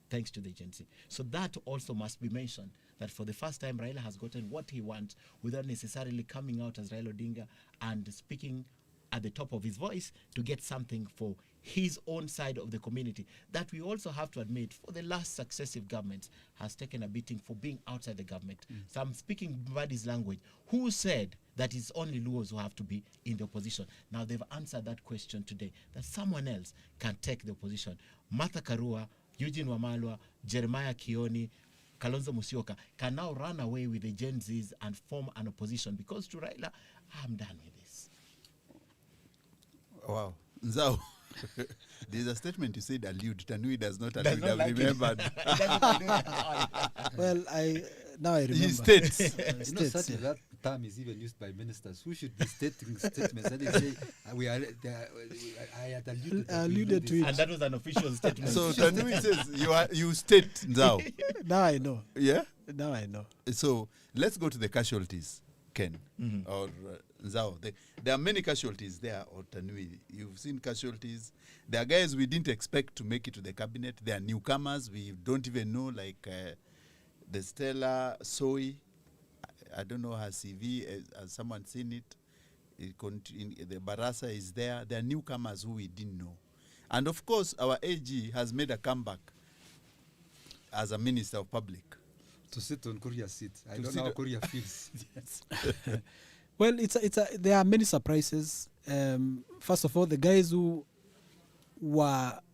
thanks to the agency. So that also must be mentioned, that for the first time, Raila has gotten what he wants without necessarily coming out as Raila Odinga and speaking at the top of his voice to get something for his own side of the community. That we also have to admit, for the last successive governments, has taken a beating for being outside the government. So I'm speaking Mbadi's language. Who said that it's only Luos who have to be in the opposition. Now they've answered that question today, that someone else can take the opposition. Martha Karua, Eugene Wamalwa, Jeremiah Kioni, Kalonzo Musyoka can now run away with the Gen Zs and form an opposition, because to Raila, I'm done with this. Wow. Nzau, there's a statement you said allude. Tanui does not Does allude. not I've like it. remembered. Well, now I remember. He states. You know, States, such yeah. that term is even used by ministers who should be stating statements and they say, we are, I had alluded, that we Alluded do to this. it. And that was an official statement. So Tanui says you state Nzau. Now I know. Yeah? Now I know. So let's go to the casualties, Ken, or Nzau. There are many casualties there, or Tanui. You've seen casualties. There are guys we didn't expect to make it to the cabinet. There are newcomers we don't even know, like the Stella Soy. I don't know her CV. Has someone seen it? The Barasa is there. There are newcomers who we didn't know. And of course, our AG has made a comeback as a minister of public. To sit on Korea's seat. I To don't sit know how on- Korea feels. Yes. Well, there are many surprises. First of all, the guys who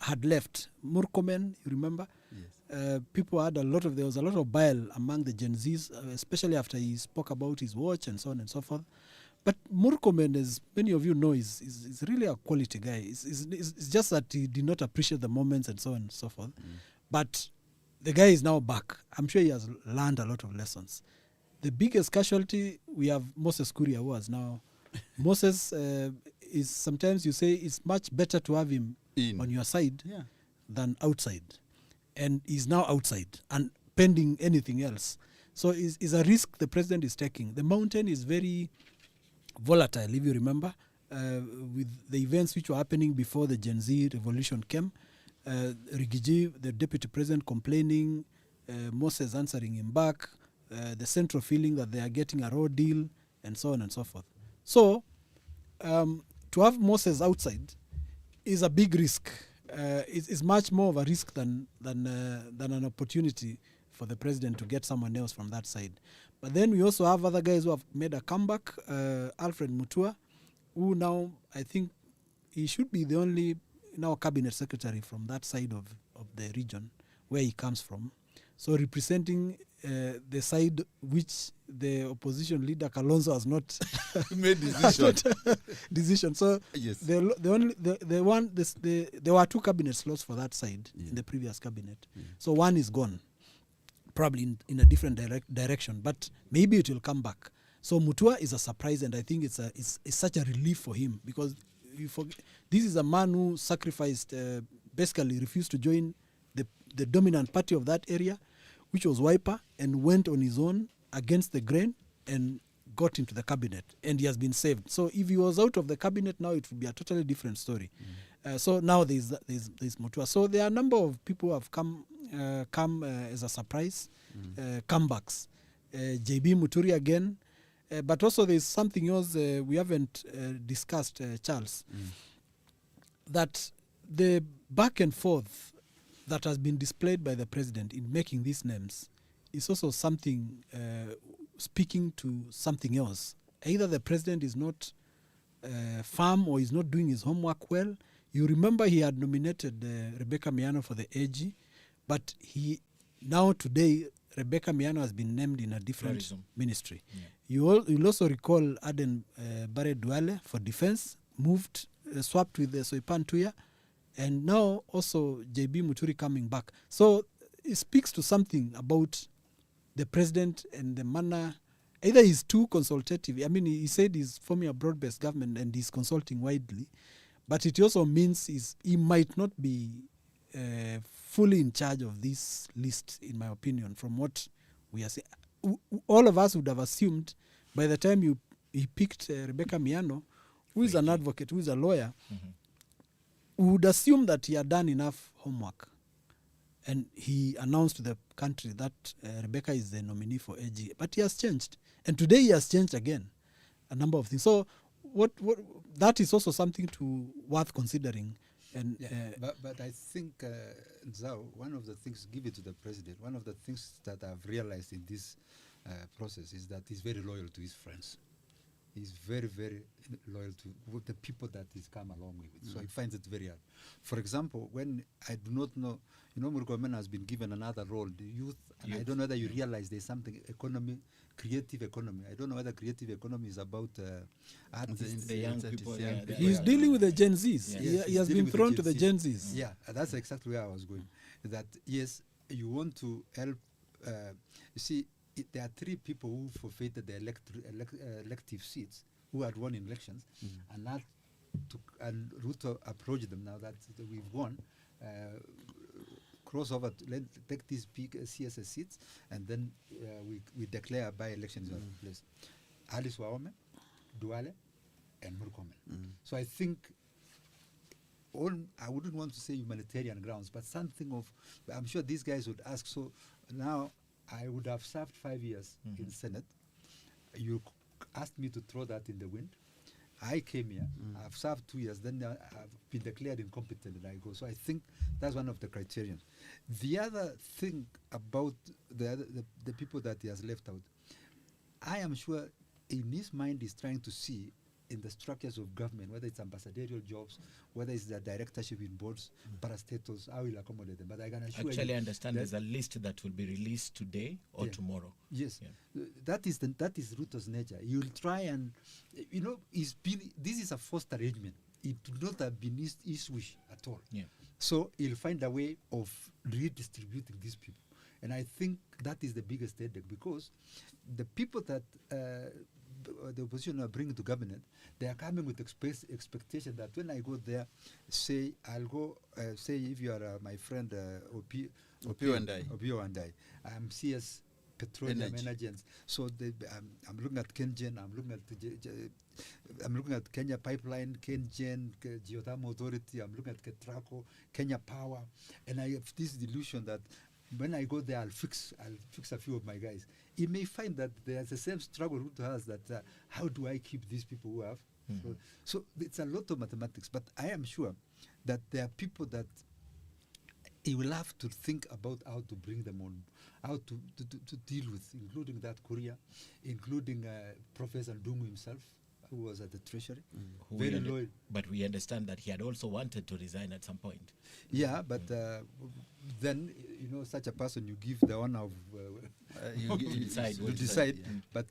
had left, Murkomen, you remember? Yes. People had there was a lot of bile among the Gen Zs, especially after he spoke about his watch and so on and so forth. But Murkomen, as many of you know, is really a quality guy. It's just that he did not appreciate the moments and so on and so forth. But the guy is now back. I'm sure he has learned a lot of lessons. The biggest casualty, we have Moses Kuria, who has now... Moses is, sometimes you say it's much better to have him on your side than outside. And he's now outside and pending anything else. So it's a risk the president is taking. The mountain is very volatile, if you remember, with the events which were happening before the Gen Z revolution came. Rigiji, the deputy president, complaining, Moses answering him back, the central feeling that they are getting a raw deal, and so on and so forth. So, to have Moses outside is a big risk. It's much more of a risk than an opportunity for the president to get someone else from that side. But then we also have other guys who have made a comeback. Alfred Mutua, who now, I think, he should be the only now cabinet secretary from that side of the region where he comes from. So representing the side which the opposition leader Kalonzo has not made decision. So Yes. there were two cabinet slots for that side in the previous cabinet. So one is gone, probably in a different direction, but maybe it will come back. So Mutua is a surprise, and I think it's such a relief for him, because this is a man who sacrificed, basically refused to join the dominant party of that area, which was Wiper, and went on his own against the grain and got into the cabinet, and he has been saved. So if he was out of the cabinet now, it would be a totally different story. So now there's Mutua. So there are a number of people who have come as a surprise, comebacks. JB Muturi again, but also there's something else we haven't discussed, Charles, that the back and forth that has been displayed by the president in making these names is also something speaking to something else. Either the president is not firm or is not doing his homework well. You remember he had nominated Rebecca Miano for the AG, but today Rebecca Miano has been named in a different ministry. You'll also recall Aden Bare Duale for defense, swapped with Soipan Tuya, and now also JB Muturi coming back. So it speaks to something about the president and the manner. Either he's too consultative. I mean, he said he's forming a broad-based government and he's consulting widely, but it also means he might not be fully in charge of this list, in my opinion, from what we are saying. All of us would have assumed by the time he picked Rebecca Miano, who is an advocate, who is a lawyer, we would assume that he had done enough homework. And he announced to the country that Rebecca is the nominee for AG. But he has changed. And today he has changed again a number of things. So that is also something worth considering. And but I think, Nzau, one of the things, give it to the president, one of the things that I've realized in this process is that he's very loyal to his friends. is very, very loyal to the people that he's come along with. So he finds it very hard. For example, when I do not know, Murkomen has been given another role, the youth, and I don't know whether you realize there's something creative economy. I don't know whether creative economy is about artists. The young people. He's dealing with the Gen Zs. Yes, He has been thrown to the Gen Zs. Yeah, that's exactly where I was going. That, yes, you want to help. You see, there are 3 people who forfeited the elective seats who had won elections, and Ruto approached them now that we've won. Cross over, take these big CSS seats, and then we declare by-elections in place. Alice Wahome, Duale, and Murkomen. So I think, I wouldn't want to say humanitarian grounds, but something of, I'm sure these guys would ask, so now I would have served 5 years in the Senate. You asked me to throw that in the wind. I came here, I've served 2 years, then I've been declared incompetent and I go. So I think that's one of the criteria. The other thing about the people that he has left out, I am sure in his mind he's trying to see in the structures of government, whether it's ambassadorial jobs, whether it's the directorship in boards, parastatals, how will accommodate them. But I can assure Actually, you I understand there's a list that will be released today or tomorrow. Yes, that is Ruto's nature. He will try and, this is a forced arrangement. It would not have been his wish at all. Yeah. So he'll find a way of redistributing these people. And I think that is the biggest headache, because the people that the opposition are bringing to cabinet, they are coming with expectation that when I go there, say I'll go, say if you are my friend Opio and I, I'm CS Petroleum Energy. So I'm looking at KenGen, I'm looking at Kenya Pipeline, KenGen, Geothermal Authority, I'm looking at Ketraco, Kenya Power, and I have this delusion that when I go there, I'll fix a few of my guys. He may find that there's the same struggle Ruto has, that how do I keep these people who have? So it's a lot of mathematics, but I am sure that there are people that he will have to think about how to bring them on, how to deal with, including that Korea, including Professor Ndungu himself, who was at the Treasury. Very loyal. But we understand that he had also wanted to resign at some point. Yeah, but then, such a person, you give the honor of you decide. To decide. But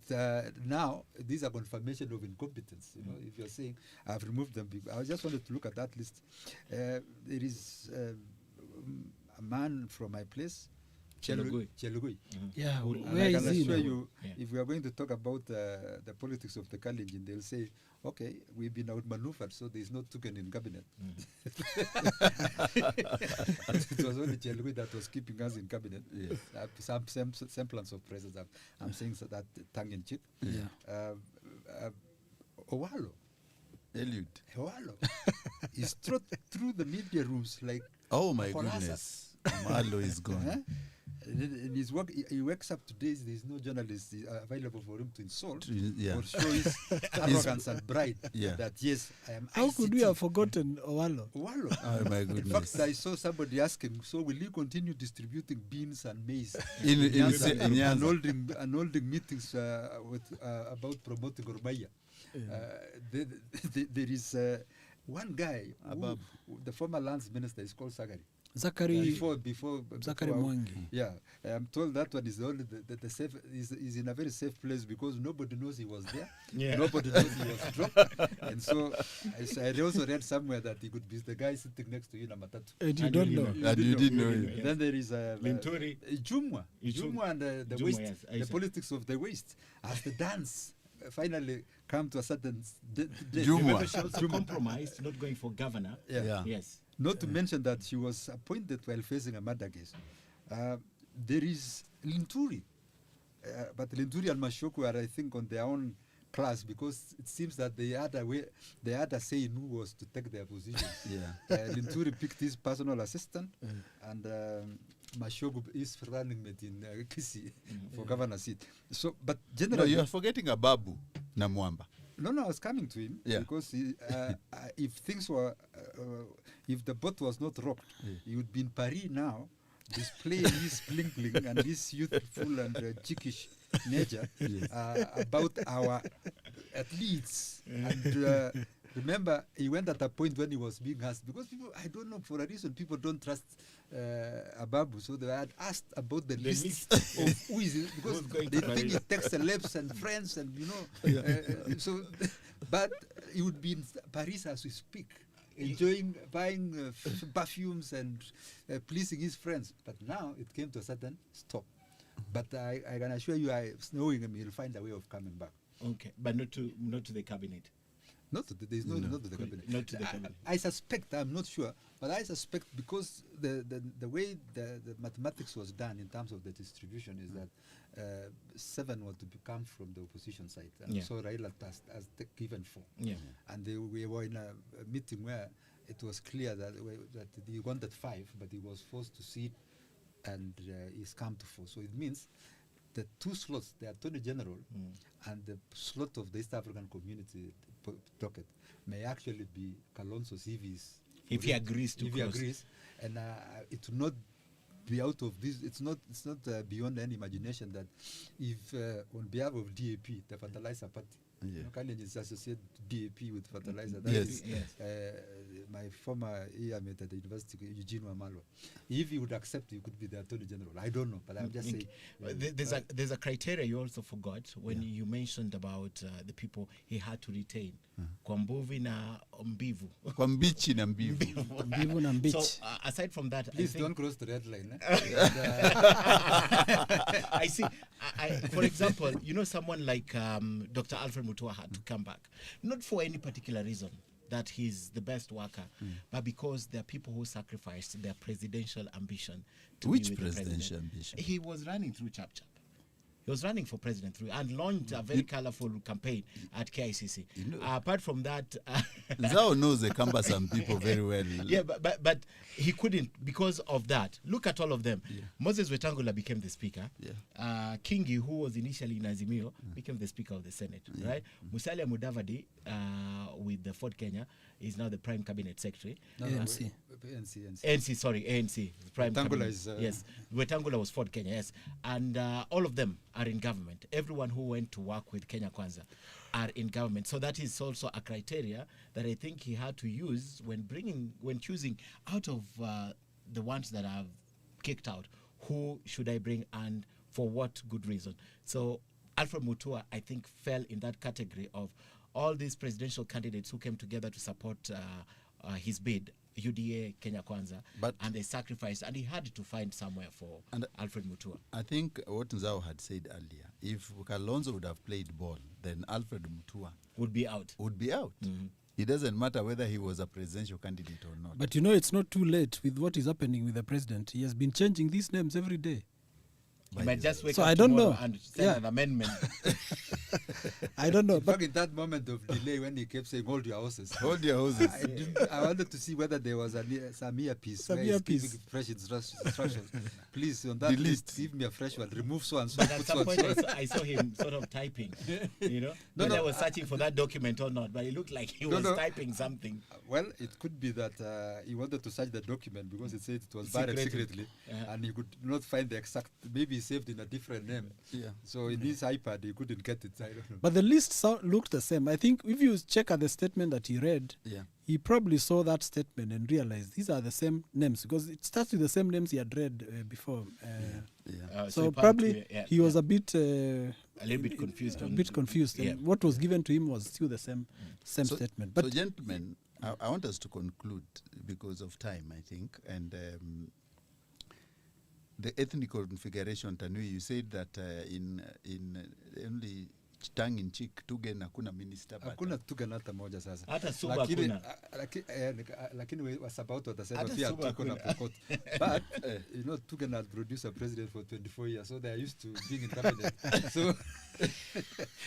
now, these are confirmation of incompetence. If you're saying, I've removed them. I just wanted to look at that list. There is a man from my place, Chelugui. Yeah, where is he? Assure you, if we are going to talk about the politics of the Kalenjin, they'll say, okay, we've been outmaneuvered, so there's no token in cabinet. It was only Chelugui that was keeping us in cabinet. Some semblance of presence. I'm saying so that tongue in cheek. Owalo. Eliud. Owalo. He's through the media rooms like, oh my goodness. Malo is gone. In his work, he wakes up today, there's no journalist available for him to insult or show his arrogance and pride that, yes, I am How could we have forgotten Owalo? Owalo. Oh my goodness. In fact, I saw somebody asking, so will you continue distributing beans and maize in Nyanza, and holding meetings about promoting Gormaya? There is one guy, the former lands minister, is called Sagari. Before Zachary Mwangi. Yeah, I'm told that one is only the safe. Is in a very safe place because nobody knows he was there. Nobody knows he was dropped. And so I also read somewhere that he could be the guy sitting next to you in a matatu. And you don't know. And you didn't know it. Then there is Linturi. Jumwa and the waste, the politics of the waste. As the dance finally come to a certain Jumwa. She also compromised, not going for governor. Yes. Not to mention that she was appointed while facing a murder case. There is Linturi. But Linturi and Mashoku are, I think, on their own class because it seems that they had a say in who was to take their position. Linturi picked his personal assistant and Mashoku is running mate in Kisi for governor seat. So, but generally... No, you are forgetting a Babu Namwamba. No, I was coming to him because if things were, if the boat was not rocked, he would be in Paris now, displaying his bling and his youthful and chickish nature about our at Leeds. And remember, he went at a point when he was being asked, because people, I don't know, for a reason, people don't trust Ababu. So they had asked about the list of who is it, because they think it takes celebs and friends and, but he would be in Paris as we speak, enjoying, buying perfumes and pleasing his friends. But now it came to a certain stop. But I can assure you, knowing him, he'll find a way of coming back. Okay, but not to the cabinet. Not to the cabinet. Not to the cabinet. I suspect, I'm not sure, but I suspect because the way the mathematics was done in terms of the distribution is that 7 were to come from the opposition side. And so Raila has given 4. Yeah. And we were in a meeting where it was clear that he wanted 5, but he was forced to cede, and he's come to 4. So it means the 2 slots, the Attorney General and the slot of the East African Community docket, may actually be Kalonzo's if he agrees to and it will not be out of this. It's not beyond any imagination that if on behalf of DAP, the fertilizer party, Kanye is associated DAP with fertilizer. That is my former mate at the University, Eugene Wamalwa. If he would accept, he could be the Attorney General. I don't know, but I'm just saying. There's a criteria you also forgot when you mentioned about the people he had to retain. Kwambuvi na Mbivu. Kwambichi na Mbivu. Mbivu na Mbichi. So aside from that, please don't cross the red line. I see. For example, someone like Dr. Alfred Mutua had to come back, not for any particular reason that he's the best worker, but because there are people who sacrificed their presidential ambition to Which be with presidential the president. ambition? He was running through Chap Chap. He was running for president through and launched a very colorful campaign at KICC. Apart from that, Nzau knows the cumbersome people very well. Yeah, but he couldn't because of that. Look at all of them. Moses Wetangula became the speaker. Kingi, who was initially in AZIMIO, became the speaker of the Senate. Right? Musalia Mudavadi, with the Ford Kenya, is now the prime cabinet secretary. ANC. ANC. Prime cabinet. Is, yes, Wetangula was Ford Kenya. Yes, and all of them are in government. Everyone who went to work with Kenya Kwanza are in government. So that is also a criteria that I think he had to use when choosing out of the ones that have kicked out, who should I bring and for what good reason. So Alfred Mutua, I think, fell in that category of all these presidential candidates who came together to support his bid, UDA, Kenya Kwanza, and they sacrificed, and he had to find somewhere for Alfred Mutua. I think what Nzau had said earlier, if Kalonzo would have played ball, then Alfred Mutua would be out. It doesn't matter whether he was a presidential candidate or not. But it's not too late with what is happening with the president. He has been changing these names every day. He might just wake so up I don't know and send an amendment. I don't know. But in that moment of delay when he kept saying, hold your horses. Hold your horses. I wanted to see whether there was some earpiece. Some earpiece. Giving fresh instructions. Please, on that list, give me a fresh one. Remove so and so. But at some point, I saw him sort of typing, whether I was searching for that document or not, but it looked like he was typing something. Well, it could be that he wanted to search the document because it said it was buried secretly, and he could not find the exact, maybe saved in a different name. So in his iPad, he couldn't get it. I don't know. But the list looked the same. I think if you check at the statement that he read, he probably saw that statement and realized these are the same names because it starts with the same names he had read before. So probably he was a bit a little bit confused. And what was given to him was still the same statement. But so, gentlemen, I want us to conclude because of time, I think, and the ethnic configuration. Tanui, you said that in only tongue in cheek Tugen hakuna minister. Hakuna Tugen hata moja sasa. Hata Suba hakuna. Lakini wasabauti watasema pia tuko na Pokot. But Tugen had produced a president for 24 years, so they are used to being in cabinet. So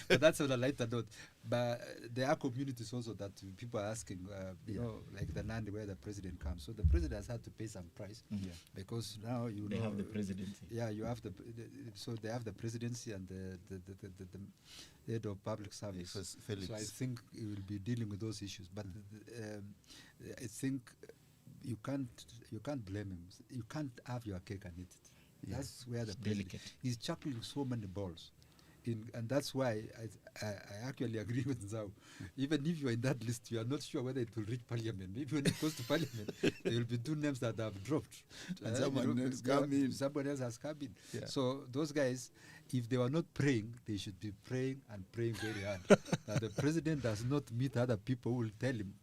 but that's on a lighter note. But there are communities also that people are asking, like the Nandi where the president comes. So the president has had to pay some price because now they have the presidency. Yeah, you have so they have the presidency and the head of public service. So I think he will be dealing with those issues. But I think you can't blame him. You can't have your cake and eat it. That's where the president, he's juggling so many balls. and that's why I actually agree with Nzau. Even if you're in that list, you are not sure whether it will reach Parliament. Maybe when it goes to Parliament, there will be 2 names that have dropped. And someone else come in. Somebody else has come in. Yeah. So those guys, if they were not praying, they should be praying and praying very hard. Now the president does not meet other people who will tell him,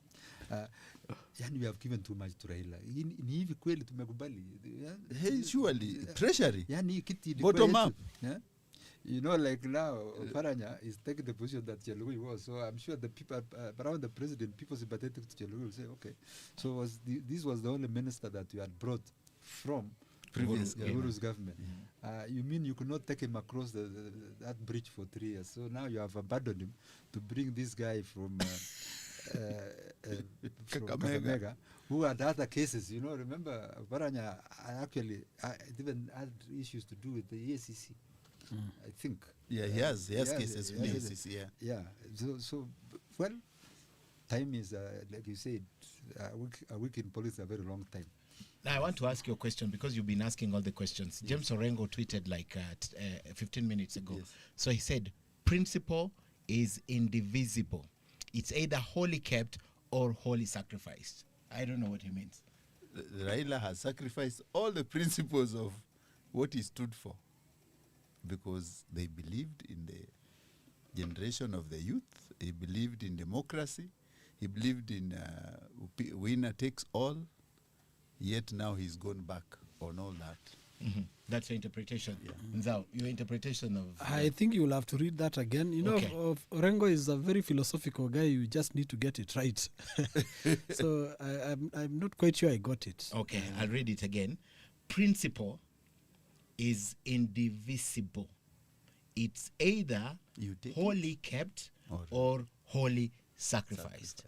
yani we have given too much to Raila. Ni hivi kweli tumekubali. Hey, surely, treasury. Yani kiti Bottom up. Yeah? You know, like now, Paranya is taking the position that Chelugui was. So I'm sure the people around the president, people sympathetic to Chelugui will say, okay, so this was the only minister that you had brought from Previous Uhuru's government. You mean you could not take him across that bridge for 3 years? So now you have abandoned him to bring this guy from Kakamega, who had other cases. You know, remember, Paranya actually even had issues to do with the EACC. I think. Yeah, he has cases with the ACC, yeah. Yeah. So, well, time is, like you said, a week in police is a very long time. Now, I want to ask you a question because you've been asking all the questions. James Orengo tweeted like 15 minutes ago. Yes. So he said, principle is indivisible. It's either wholly kept or wholly sacrificed. I don't know what he means. Raila has sacrificed all the principles of what he stood for, because they believed in the generation of the youth. He believed in democracy. He believed in winner takes all. Yet now he's gone back on all that. That's your interpretation. Nzau, your interpretation of... I think you will have to read that again. You know, Orengo is a very philosophical guy. You just need to get it right. So I'm not quite sure I got it. Okay, I'll read it again. Principle is indivisible. It's either wholly kept or wholly sacrificed.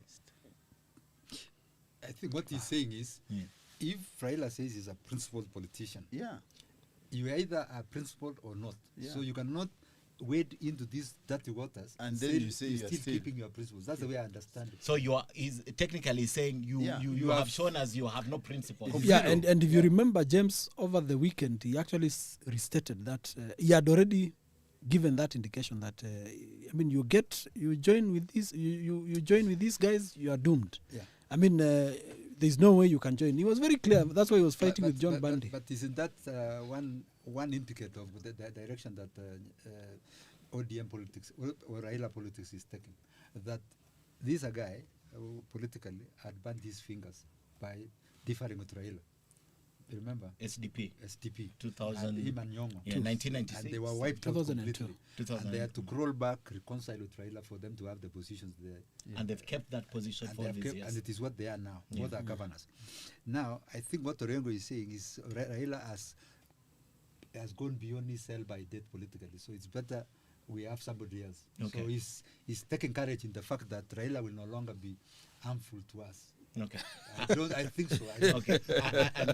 I think what he's saying is, if Raila says he's a principled politician, you either are principled or not. So you cannot wade into these dirty waters and then you say you're you're still keeping your principles. That's the way I understand it. So you are technically saying you have shown us you have no principle. Yeah, and if you remember, James, over the weekend, he actually restated that he had already given that indication that I mean, you join with these, you join with these guys, you are doomed. Yeah. I mean, there's no way you can join. He was very clear. That's why he was fighting with John Bundy. But isn't that one indicator of the direction that ODM politics or Raila politics is taking? That this a guy politically had burned his fingers by differing with Raila. Remember? SDP. 2000. And him and Nyong'o. Yeah, 1996. And they were wiped out 2002. completely. And they had to crawl back, reconcile with Raila for them to have the positions there. And they've kept that position for all these years. And it is what they are now, what are governors. Now, I think what Orengo is saying is Raila has gone beyond his sell-by-date politically. So it's better we have somebody else. Okay. So he's taking courage in the fact that Raila will no longer be harmful to us. Okay. I think so. Okay.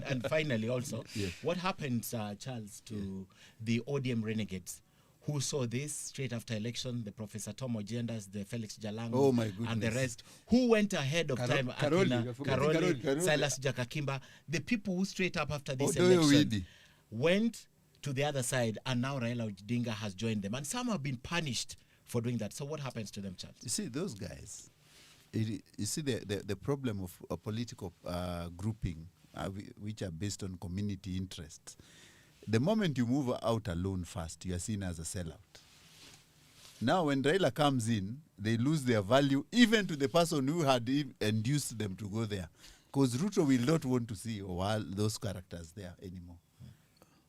And finally also, what happened, Charles, to the ODM renegades who saw this straight after election, the Professor Tom Ojendas, the Felix Jalango, and the rest, who went ahead of time, Karoli, Silas Jakakimba, the people who straight up after this election went to the other side, and now Raila Odinga has joined them. And some have been punished for doing that. So what happens to them, Charles? You see, those guys, you see the problem of a political grouping, which are based on community interests. The moment you move out alone first, you are seen as a sellout. Now, when Raila comes in, they lose their value, even to the person who had induced them to go there. Because Ruto will not want to see those characters there anymore.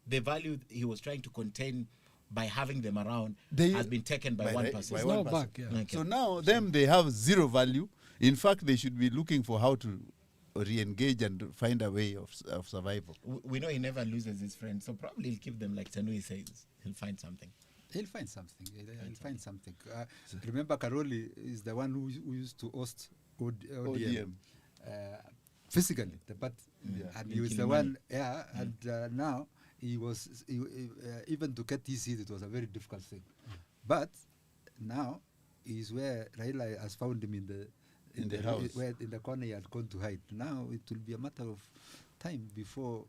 The value he was trying to contain by having them around has been taken by one person. It's now back, yeah. Okay. So now they have zero value. In fact, they should be looking for how to re-engage and find a way of survival. We know he never loses his friends, so probably he'll keep them like Tanui says. He'll find something. He'll find something. He'll find something. Remember, Karoli is the one who used to host ODM. Physically, but and he was the one. Yeah, and now he was even to get his seat. It was a very difficult thing, but now is where Raila has found him in the house, where in the corner he had gone to hide. Now it will be a matter of time before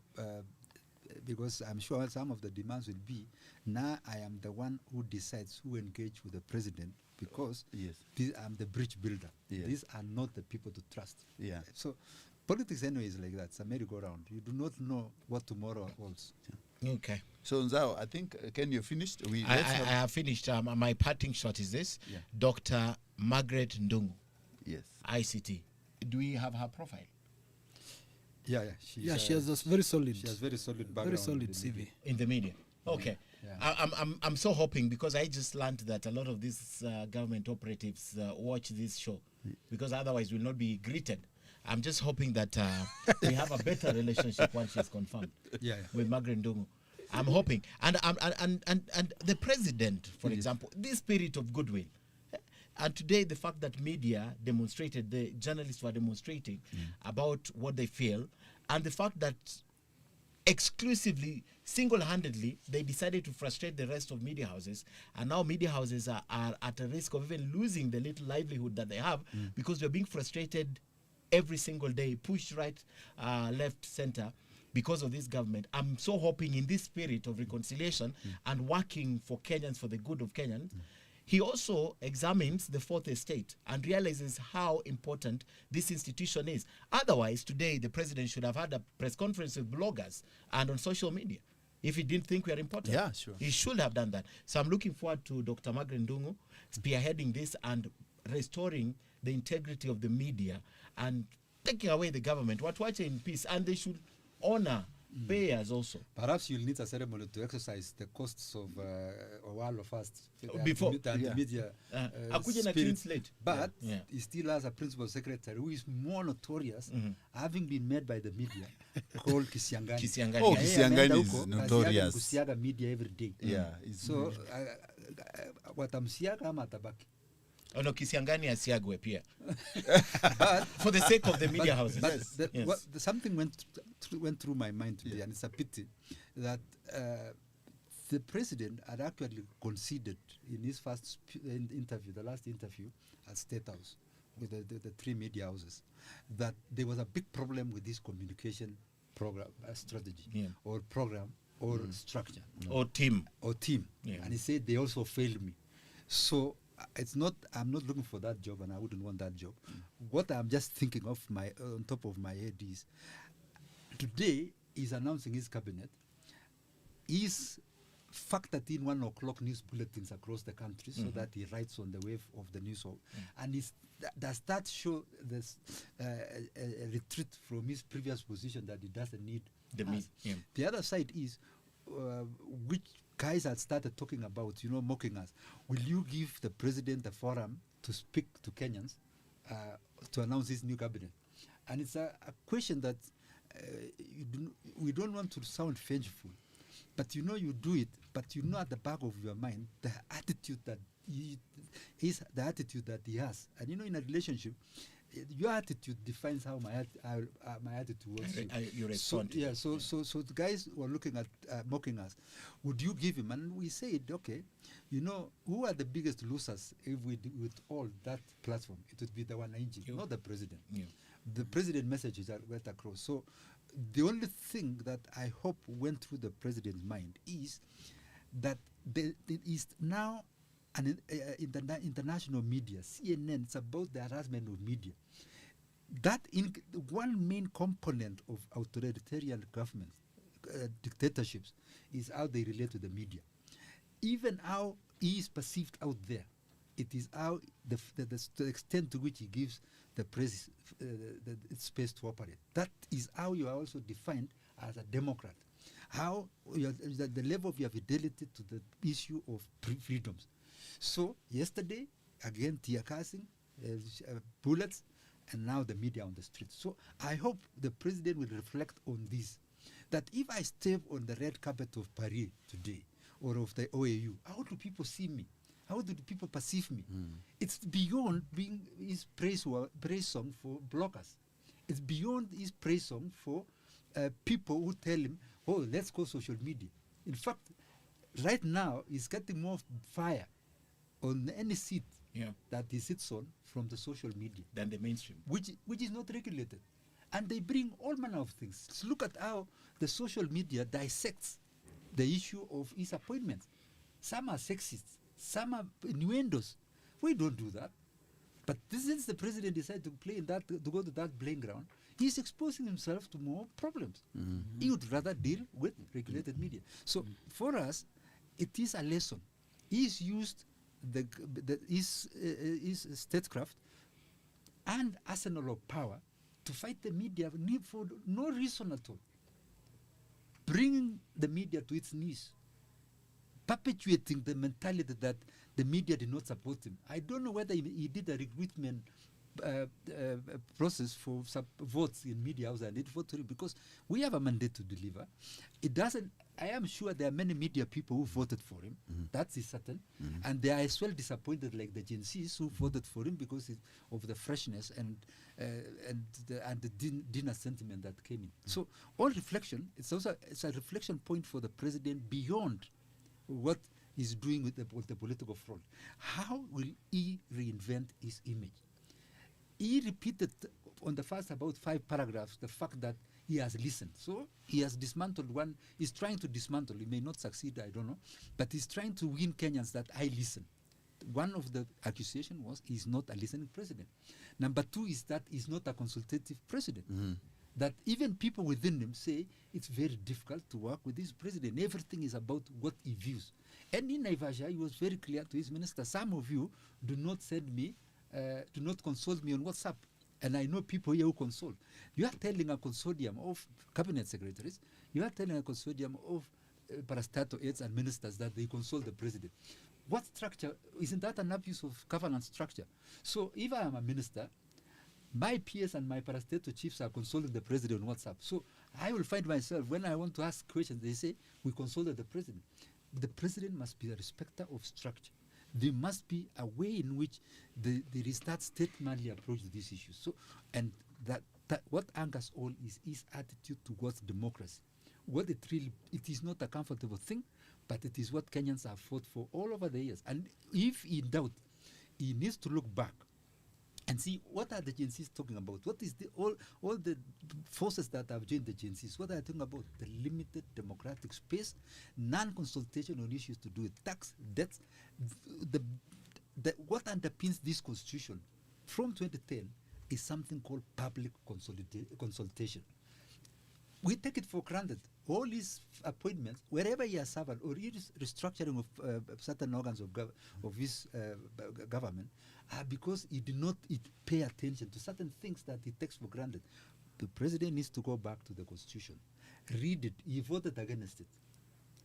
because I'm sure some of the demands will be, now I am the one who decides who engage with the president because Yes. I'm the bridge builder. Yes. These are not the people to trust. Yeah. So politics anyway is like that. It's a merry-go-round. You do not know what tomorrow holds. Okay. So Nzau, I think Ken, you finished. I have finished. My parting shot is this. Yeah. Dr. Margaret Ndungu, Yes. ICT. Do we have her profile? Yeah, yeah. She has a very solid, She has very solid background. very solid in the CV. media. In the media. Okay. Yeah. I'm so hoping, because I just learned that a lot of these government operatives watch this show, because otherwise we'll not be greeted. I'm just hoping that we have a better relationship once she's confirmed Yeah, yeah. with Margaret Ndungu. I'm hoping. And the president, for example, this spirit of goodwill. And today, the fact that media demonstrated, the journalists were demonstrating about what they feel, and the fact that exclusively, single-handedly, they decided to frustrate the rest of media houses, and now media houses are at a risk of even losing the little livelihood that they have because they're being frustrated every single day, pushed right, left, center, because of this government. I'm so hoping in this spirit of reconciliation and working for Kenyans, for the good of Kenyans, he also examines the fourth estate and realizes how important this institution is. Otherwise, today, the president should have had a press conference with bloggers and on social media if he didn't think we are important. Yeah, sure. He should have done that. So I'm looking forward to Dr. Margaret Ndungu spearheading this and restoring the integrity of the media and taking away the government. What watch in peace, and they should honor payers also. Perhaps you'll need a ceremony to exercise the costs of all of us. Before- the media akuje na clean slate. But Yeah. he still has a principal secretary who is more notorious, having been made by the media, called Kisiangani. Kisiangani. Oh, Yeah, Kisiangani ameenda is huko, notorious. kusiaga media every day. Yeah, it's So watamsiaga ama atabaki. Oh no, Kisiangani asiagwe pia. For the sake of the media houses. But Yes. something went through my mind today, and it's a pity that the president had actually conceded in his first interview, the last interview at State House with the three media houses, that there was a big problem with this communication program, strategy, or program, or structure, Or team. or team. Yeah. And he said they also failed me. So it's not. I'm not looking for that job, and I wouldn't want that job. What I'm just thinking of on top of my head is, today he's announcing his cabinet. He's factored in 1 o'clock news bulletins across the country so that he writes on the wave of the news. And does that show this a retreat from his previous position that he doesn't need The us? The other side is, which guys had started talking about, mocking us. Will you give the president a forum to speak to Kenyans to announce his new cabinet? And it's a question that we don't want to sound vengeful, but you do it, but at the back of your mind the attitude that is the attitude that he has. And in a relationship, your attitude defines how my attitude was. You respond to it. So the guys were looking at mocking us. Would you give him? And we said, okay, who are the biggest losers if we with all that platform? It would be the one engine, not the president. The president messages are went across. So the only thing that I hope went through the president's mind is that there is now in the international media, CNN, it's about the harassment of media. That one main component of authoritarian governments, dictatorships, is how they relate to the media. Even how he is perceived out there, it is how the extent to which he gives the press the space to operate. That is how you are also defined as a Democrat. How the level of your fidelity to the issue of freedoms. So yesterday, again, tear gassing, bullets, and now the media on the streets. So I hope the president will reflect on this, that if I step on the red carpet of Paris today, or of the OAU, how do people see me? How do the people perceive me? It's beyond being his praise song for bloggers. It's beyond his praise song for people who tell him, oh, let's go social media. In fact, right now, he's getting more fire on any seat that he sits on from the social media Than the mainstream. which is not regulated. And they bring all manner of things. So look at how the social media dissects the issue of his appointments. Some are sexist, some are innuendos. We don't do that. But since the president decided to play in that, to go to that playing ground, he's exposing himself to more problems. He would rather deal with regulated media. So for us, it is a lesson. He's used his statecraft and arsenal of power to fight the media for no reason at all, bringing the media to its knees, perpetuating the mentality that the media did not support him. I don't know whether he did a recruitment process for votes in media house and it vote for him, because we have a mandate to deliver. It doesn't. I am sure there are many media people who voted for him. That is certain, and they are as well disappointed, like the Gen Zs who voted for him because of the freshness and the dinner sentiment that came in. So, all reflection. It's a reflection point for the president beyond what he's doing with the political front. How will he reinvent his image? He repeated on the first about 5 paragraphs the fact that he has listened. So he has dismantled one. He's trying to dismantle. He may not succeed, I don't know. But he's trying to win Kenyans that I listen. One of the accusations was he's not a listening president. Number 2 is that he's not a consultative president. That even people within him say it's very difficult to work with this president. Everything is about what he views. And in Naivasha, he was very clear to his minister, some of you do not send me, do not consult me on WhatsApp. And I know people here who consult. You are telling a consortium of cabinet secretaries, you are telling a consortium of parastatal aides and ministers that they consult the president. What structure? Isn't that an abuse of governance structure? So if I am a minister, my peers and my parastatal chiefs are consulting the president on WhatsApp. So I will find myself, when I want to ask questions, they say, we consulted the president. The president must be a respecter of structure. There must be a way in which there is that statesmanly approach to these issues. So, and that what angers all is his attitude towards democracy. What it is not a comfortable thing, but it is what Kenyans have fought for all over the years. And if in doubt, he needs to look back and see what are the Gen Zs talking about. What is all the forces that have joined the Gen Zs? What are they talking about? The limited democratic space, non-consultation on issues to do with tax, debts. What underpins this constitution from 2010 is something called public consultation. We take it for granted. All his appointments, wherever he has served, or his restructuring of certain organs of his government, because he did not pay attention to certain things that he takes for granted. The president needs to go back to the constitution, read it. He voted against it.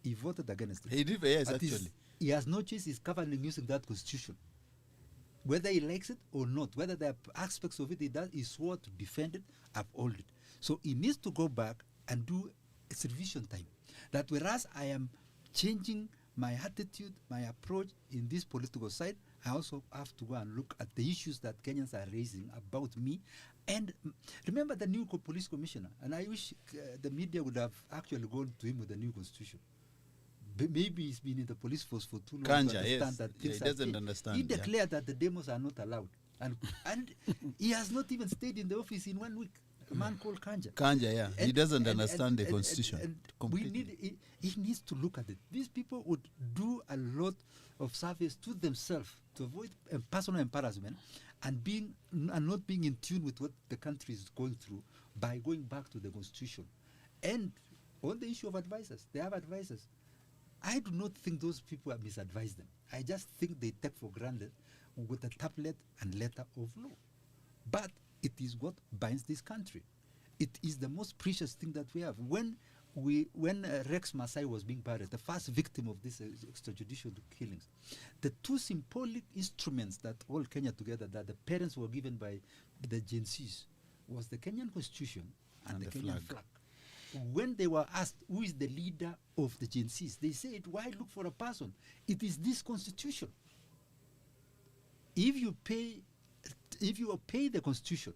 He voted against it. He did, yes, actually. He has no choice. He's governing using that constitution. Whether he likes it or not, whether there are aspects of it he does, he swore to defend it, uphold it. So he needs to go back and do a revision time. That whereas I am changing my attitude, my approach in this political side, I also have to go and look at the issues that Kenyans are raising about me. And remember the new police commissioner, and I wish the media would have actually gone to him with the new constitution. Maybe he's been in the police force for too long Kanja, to understand yes. that Yeah, things he doesn't understand. He declared that the demos are not allowed. And he has not even stayed in the office in 1 week. A man called Kanja. Kanja, yeah. He doesn't understand the constitution. And completely. he needs to look at it. These people would do a lot of service to themselves to avoid personal embarrassment and not being in tune with what the country is going through by going back to the constitution. And on the issue of advisors, they have advisors. I do not think those people have misadvised them. I just think they take for granted with the tablet and letter of law. But it is what binds this country. It is the most precious thing that we have. When Rex Masai was being buried, the first victim of these extrajudicial killings, the 2 symbolic instruments that hold Kenya together, that the parents were given by the Gen Zs, was the Kenyan Constitution and the Kenyan flag. When they were asked who is the leader of the Gen Zs, they said, why look for a person? It is this constitution. If you pay the constitution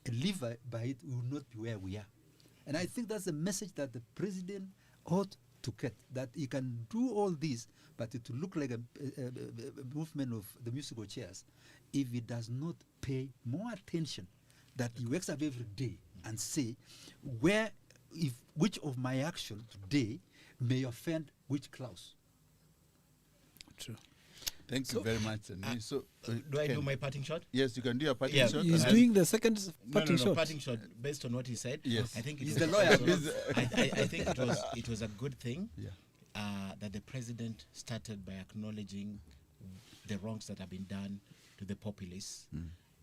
and live by it, we will not be where we are. And I think that's the message that the president ought to get, that he can do all this, but it will look like a movement of the musical chairs if he does not pay more attention that he wakes up every day and say which of my action today may offend which clause. True. Thank you very much. Tanui. So, Do I do my parting shot? Yes, you can do your parting Yeah, shot. He's and doing the second parting no, shot. parting shot based on what he said. Yes. I think He's was the lawyer. also- I think it was a good thing Yeah. that the president started by acknowledging the wrongs that have been done to the populace,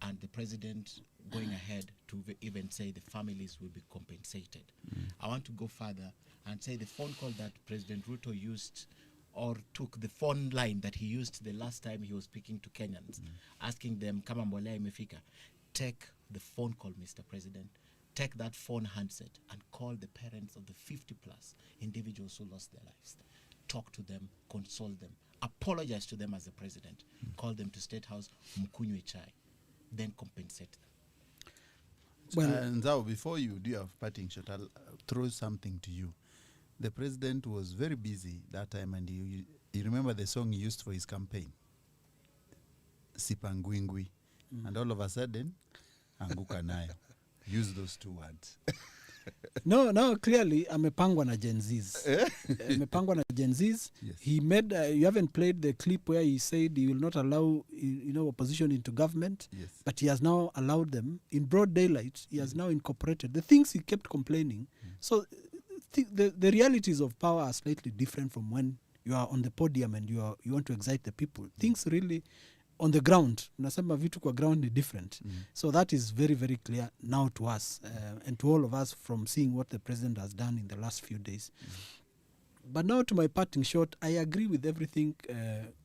and the president going ahead to even say the families will be compensated. I want to go further and say the phone call that President Ruto used, or took the phone line that he used the last time he was speaking to Kenyans, asking them, kama mbolea imefika. Take the phone call, Mr. President. Take that phone handset and call the parents of the 50+ individuals who lost their lives. Talk to them, console them, apologize to them as the president, call them to State House, mkunywe chai, then compensate them. Well, Nzau, before you do your parting shot, I'll throw something to you. The president was very busy that time, and you remember the song he used for his campaign? Sipangwingwi. And all of a sudden, anguka nayo. Use those two words. no, clearly amepangwa na Gen Zs. Amepangwa na Gen Zs. Yes. He made, you haven't played the clip where he said he will not allow, opposition into government. Yes. But he has now allowed them in broad daylight. He has now incorporated the things he kept complaining. So the realities of power are slightly different from when you are on the podium and you want to excite the people. Things really on the ground, unasema vitu kwa ground ni different. So that is very, very clear now to us and to all of us from seeing what the president has done in the last few days. But now to my parting shot, I agree with everything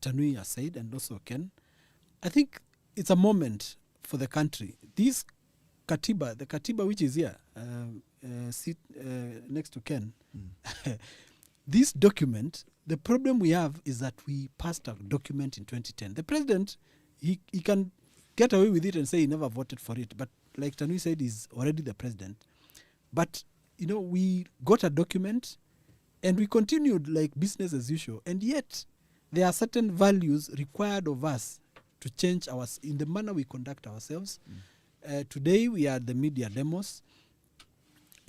Tanui has said, and also Ken. I think it's a moment for the country. This Katiba, the Katiba which is here, next to Ken, this document, the problem we have is that we passed a document in 2010. The president, he can get away with it and say he never voted for it. But like Tanui said, he's already the president. But, we got a document and we continued like business as usual. And yet, there are certain values required of us to change in the manner we conduct ourselves. Today, we are at the media demos.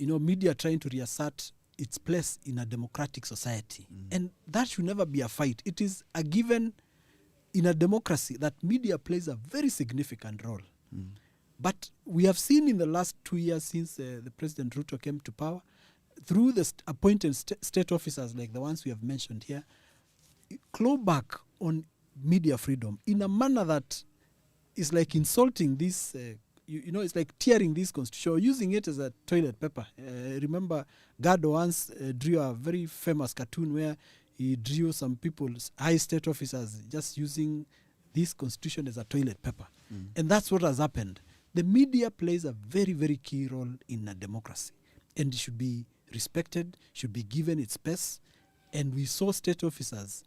Media trying to reassert its place in a democratic society. And that should never be a fight. It is a given in a democracy that media plays a very significant role. But we have seen in the last 2 years since the President Ruto came to power, through the appointed state officers like the ones we have mentioned here, claw back on media freedom in a manner that is like insulting this it's like tearing this constitution, or using it as a toilet paper. Remember, Gado once drew a very famous cartoon where he drew some people's high state officers just using this constitution as a toilet paper. And that's what has happened. The media plays a very, very key role in a democracy. And it should be respected, should be given its space. And we saw state officers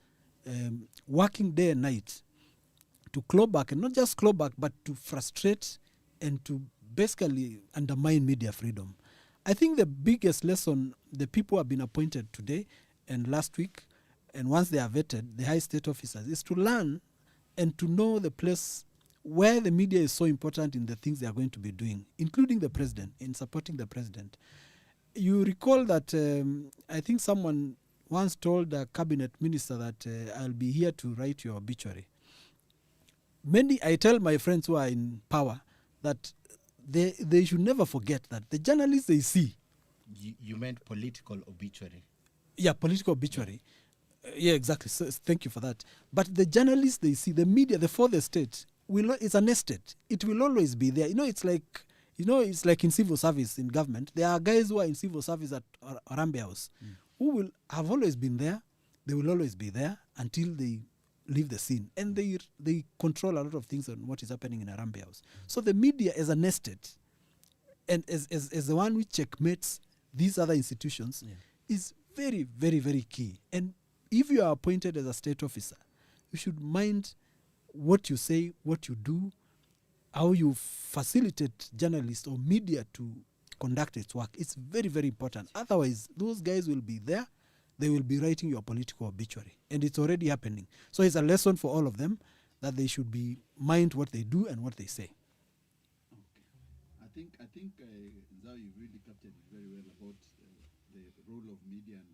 working day and night to claw back, and not just claw back, but to frustrate and to basically undermine media freedom. I think the biggest lesson the people have been appointed today and last week, and once they are vetted, the high state officers, is to learn and to know the place where the media is so important in the things they are going to be doing, including the president, in supporting the president. You recall that I think someone once told a cabinet minister that I'll be here to write your obituary. I tell my friends who are in power that they should never forget that the journalists they see. You meant political obituary. Yeah, political obituary. Yeah, exactly. So, thank you for that. But the journalists they see, the media, the fourth estate, it's a nested. It will always be there. It's like in civil service in government. There are guys who are in civil service at Harambee House who will have always been there. They will always be there until they leave the scene, and they control a lot of things on what is happening in Harambee House. So the media as a nested and as the one which checkmates these other institutions is very, very, very key. And if you are appointed as a state officer, you should mind what you say, what you do, how you facilitate journalists or media to conduct its work. It's very, very important. Otherwise, those guys will be there. They will be writing your political obituary. And it's already happening. So it's a lesson for all of them that they should mind what they do and what they say. I think Nzau, you really captured it very well about the role of media and